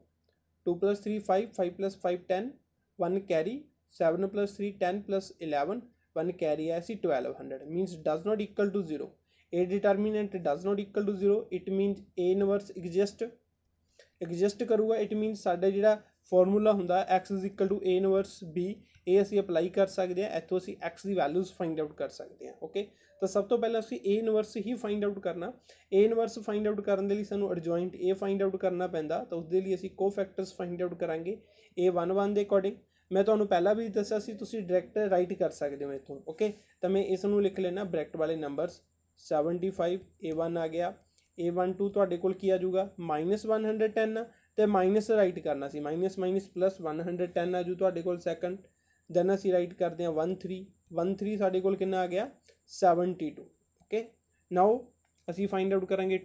2 + 3 5, 5 + 5 10, 1 ਕੈਰੀ, 7 + 3 10 + 11, 1 ਕੈਰੀ ਆਇਆ ਸੀ 1200, means does not equal to 0। A determinant does not equal to 0, it means A inverse exist ਕਰੂਗਾ। ਇਟ ਮੀਨਸ ਸਾਡਾ ਜਿਹੜਾ ਫਾਰਮੂਲਾ ਹੁੰਦਾ x is equal to A inverse b, ਇਹ ਅਸੀਂ ਅਪਲਾਈ ਕਰ ਸਕਦੇ ਹਾਂ। ਇੱਥੋਂ ਅਸੀਂ x ਦੀ ਵੈਲਿਊਜ਼ ਫਾਈਂਡ ਆਊਟ ਕਰ ਸਕਦੇ ਹਾਂ। ਓਕੇ, ਤਾਂ ਸਭ ਤੋਂ ਪਹਿਲਾਂ ਅਸੀਂ ਏ ਇਨਵਰਸ ਹੀ ਫਾਈਂਡ ਆਊਟ ਕਰਨਾ। ਏ ਇਨਵਰਸ ਫਾਈਂਡ ਆਊਟ ਕਰਨ ਦੇ ਲਈ ਸਾਨੂੰ ਐਡਜੁਆਇੰਟ ਏ ਫਾਈਂਡ ਆਊਟ ਕਰਨਾ ਪੈਂਦਾ, ਤਾਂ ਉਸਦੇ ਲਈ ਅਸੀਂ ਕੋਫੈਕਟਰਸ ਫਾਈਂਡ ਆਊਟ ਕਰਾਂਗੇ A11 ਦੇ ਅਕੋਰਡਿੰਗ। ਮੈਂ ਤੁਹਾਨੂੰ ਪਹਿਲਾਂ ਵੀ ਦੱਸਿਆ ਸੀ ਤੁਸੀਂ ਡਾਇਰੈਕਟ ਰਾਈਟ ਕਰ ਸਕਦੇ ਹੋ ਇੱਥੋਂ। ਓਕੇ, ਤਾਂ ਮੈਂ ਇਸ ਨੂੰ ਲਿਖ ਲੈਣਾ ਬ੍ਰੈਕਟ ਵਾਲੇ ਨੰਬਰਸ 75 A1 ਆ ਗਿਆ, A12 ਤੁਹਾਡੇ ਕੋਲ ਕੀ ਆ ਜਾਊਗਾ -110 ਅਤੇ ਮਾਈਨਸ ਰਾਈਟ ਕਰਨਾ ਸੀ, ਮਾਈਨਸ ਪਲੱਸ 110 ਆ ਜੂ ਤੁਹਾਡੇ ਕੋਲ ਸੈਕੰਡ। ਦੈਨ ਅਸੀਂ ਰਾਈਟ ਕਰਦੇ ਹਾਂ 13 ਸਾਡੇ ਕੋਲ ਕਿੰਨਾ ਆ ਗਿਆ 72। ਓਕੇ, ਨਾਓ ਅਸੀਂ ਫਾਈਂਡ ਆਊਟ ਕਰਾਂਗੇ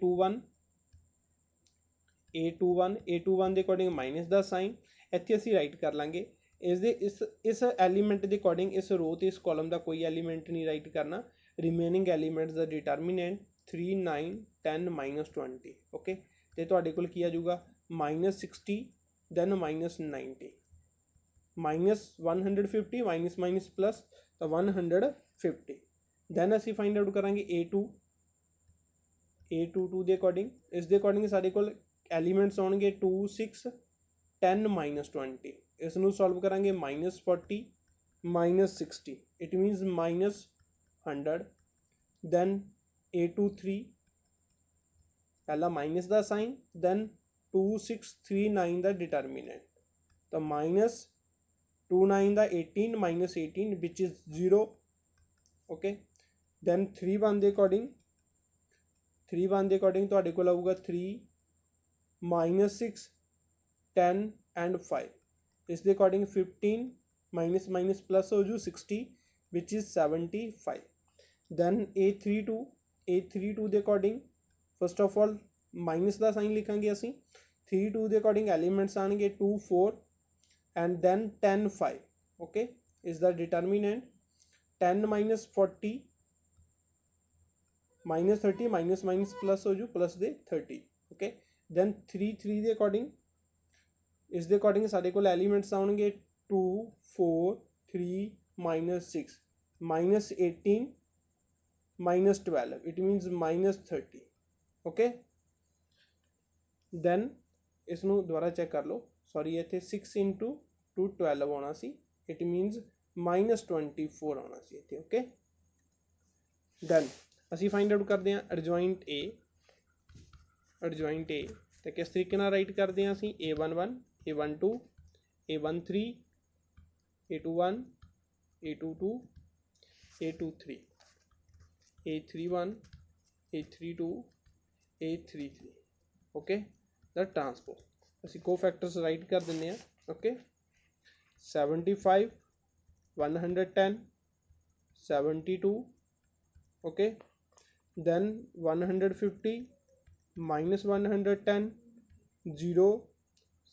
A21 ਦੇ ਅਕੋਰਡਿੰਗ ਮਾਈਨਸ ਦਾ ਸਾਈਨ ਇੱਥੇ ਅਸੀਂ ਰਾਈਟ ਕਰ ਲਾਂਗੇ। ਇਸ ਐਲੀਮੈਂਟ ਦੇ ਅਕੋਰਡਿੰਗ ਇਸ ਰੋ ਤੇ ਇਸ ਕਾਲਮ ਦਾ ਕੋਈ ਐਲੀਮੈਂਟ ਨਹੀਂ ਰਾਈਟ ਕਰਨਾ। ਰਿਮੇਨਿੰਗ ਐਲੀਮੈਂਟਸ ਦਾ ਡਿਟਰਮੀਨੈਂਟ 3, 9, 10, -20। ਓਕੇ, ਤੇ ਤੁਹਾਡੇ ਕੋਲ ਕੀ ਆ ਜਾਊਗਾ -60, ਦੈਨ -90, -150 ਮਾਈਨਸ तो 150। दैन असी फाइंड आउट करांगे A22 ਦੇ ਅਕੋਰਡਿੰਗ। ਇਸ ਦੇ ਅਕੋਰਡਿੰਗ ਸਾਡੇ ਕੋਲ ਐਲੀਮੈਂਟਸ ਆਉਣਗੇ 2 6 10 -20। ਇਸ ਨੂੰ ਸੋਲਵ ਕਰਾਂਗੇ -40 -60, ਇਟ ਮੀਨਸ -100। दैन A23 पहला माइनस का साइन, दैन 2639 का डिटरमिनेंट, तो -29 का 18 -18 विच इज 0। ओके, दैन 3 के अकॉर्डिंग तुहाडे कोल आऊगा 3 -6 10 एंड 5। इस दे अकॉर्डिंग 15 माइनस प्लस हो जू 60 विच इज 75। दैन A32 के according first of all minus का साइन लिखांगे असी। 32 के अकॉर्डिंग एलीमेंट्स आएंगे 2 4 and then 10 5। Okay, is the determinant 10 -40 -30 minus plus हो जू प्लस दे 30। ओके, दैन 3 के अकॉर्डिंग इस दे अकॉर्डिंग साडे कोल एलीमेंट्स आउणगे 2 4 3 -6 -18 -12, इट मीनस -30। ओके, दैन इसनू दोबारा चेक कर लो, सॉरी इत्थे 6 × 2 12 आना सी, इट मीनस -24 आना सी इत्थे। ओके, दैन असी फाइंड आउट करते हैं एडजॉइंट ए। तो किस तरीके नाल राइट करते हैं असी A11 A12 A13 A21 A22 A23 A31 A32 A33। Okay, the transpose असी को फैक्टर्स राइट कर देंगे। Okay, 75 110 72। Okay, then 150 -110 0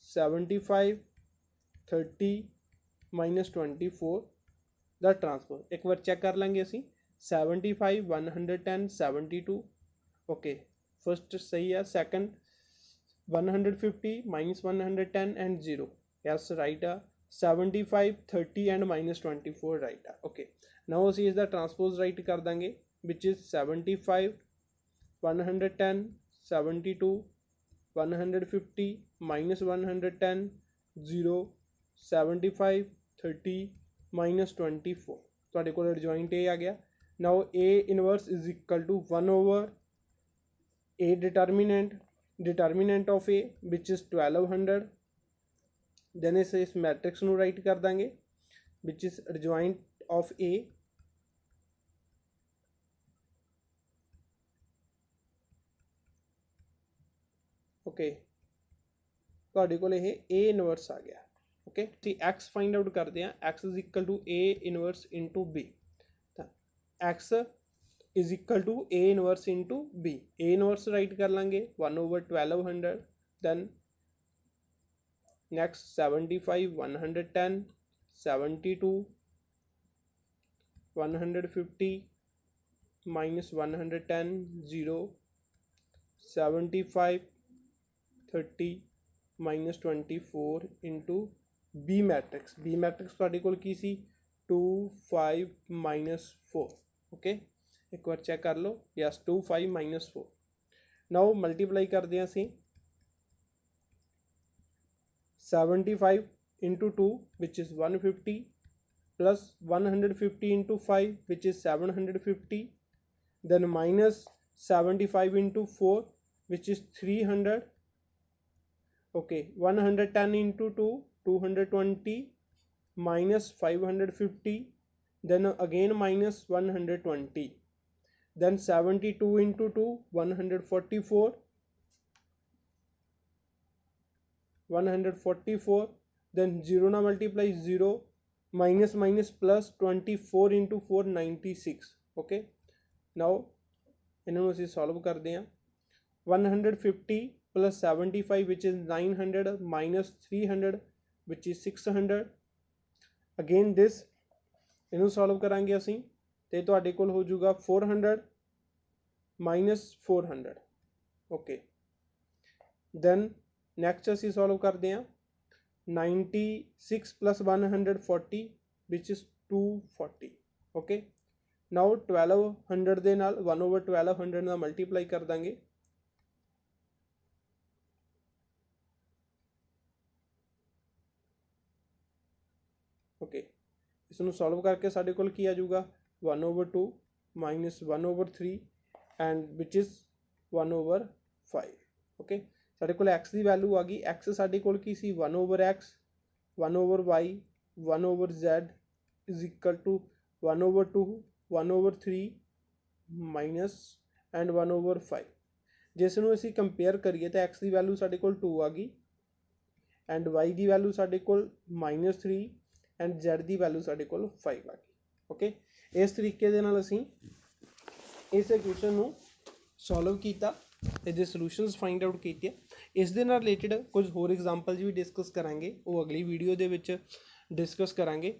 75 30 -24 the transpose. एक बार चेक कर लेंगे असी 75 110 72। ओके, फर्स्ट सही है, सैकेंड 150 -110 एंड 0, यस राइट है। 75 30 एंड -24 राइट है। ओके, नाउ असी इसका ट्रांसपोज राइट कर देंगे विच इज 75 110 72 150 -110 0 75 30 -24। तुहाडे कोल एडजॉइंट ए आ गया। Now A inverse is equal to 1/A determinant of A which is 1200। Then इस मैट्रिक्स नू राइट कर देंगे which is adjoint of A। Okay, तुहाडे कोल ये A इनवर्स आ गया। ओके, तो एक्स फाइंड आउट करते हैं, X is equal to A inverse into B। X is equal to A inverse into B। A inverse write कर लेंगे 1/1200। Then next 75 110 72 150 -110 0 75 30 -24 into B matrix. B matrix तुहाडे कोल की सी 2 5 -4। Okay, एक बार चेक कर लो, यस 2 5 -4। नाउ मल्टीप्लाई करते हैं असी 75 × 2 which is 150 plus 150 × 5 which is 750, then minus 75 × 4 which is 300। okay, 110 × 2 220 minus 550, then again minus 120, then 72 × 2 144 then 0 na multiply 0 minus plus 24 × 4 96। okay, now इन्होंने असी सॉल्व करते हैं 150 plus 75 which is 900 minus 300 which is 600। Again this इनू solve करांगे असी तो तुहाडे कोल हो जाऊगा 400 माइनस 400। ओके, दैन नैक्सट असी सॉल्व करते हैं 96 plus 140 which is 240। Okay. Now 1200 ਦੇ ਨਾਲ 1/1200 ਨਾਲ ਮਲਟੀਪਲਾਈ ਕਰ ਦਾਂਗੇ। ओके, इसनूं सॉल्व करके साडे कोल की आ जाऊगा 1/2 minus 1/3 and which is 1/5। Okay, साडे कोल एक्स की वैल्यू आ गई। एक्स साडे कोल की सी 1/x 1/y 1/z is equal to 1/2 1/3 minus and 1/5। जिसनूं असीं कंपेयर करिए तो एक्स की वैल्यू साडे कोल 2 आ गई एंड वाई की वैल्यू साडे कोल -3 एंड Z की वैल्यू साडे कोल 5 आ गई। ओके, इस तरीके दे नाल असीं इस इक्वेशन नूं सॉल्व किया, इसके सॉल्यूशंस फाइंड आउट कीते। इस दे नाल रिलेटेड कुछ होर एग्जांपल्स भी डिस्कस करांगे, वो अगली वीडियो दे विच डिस्कस करांगे।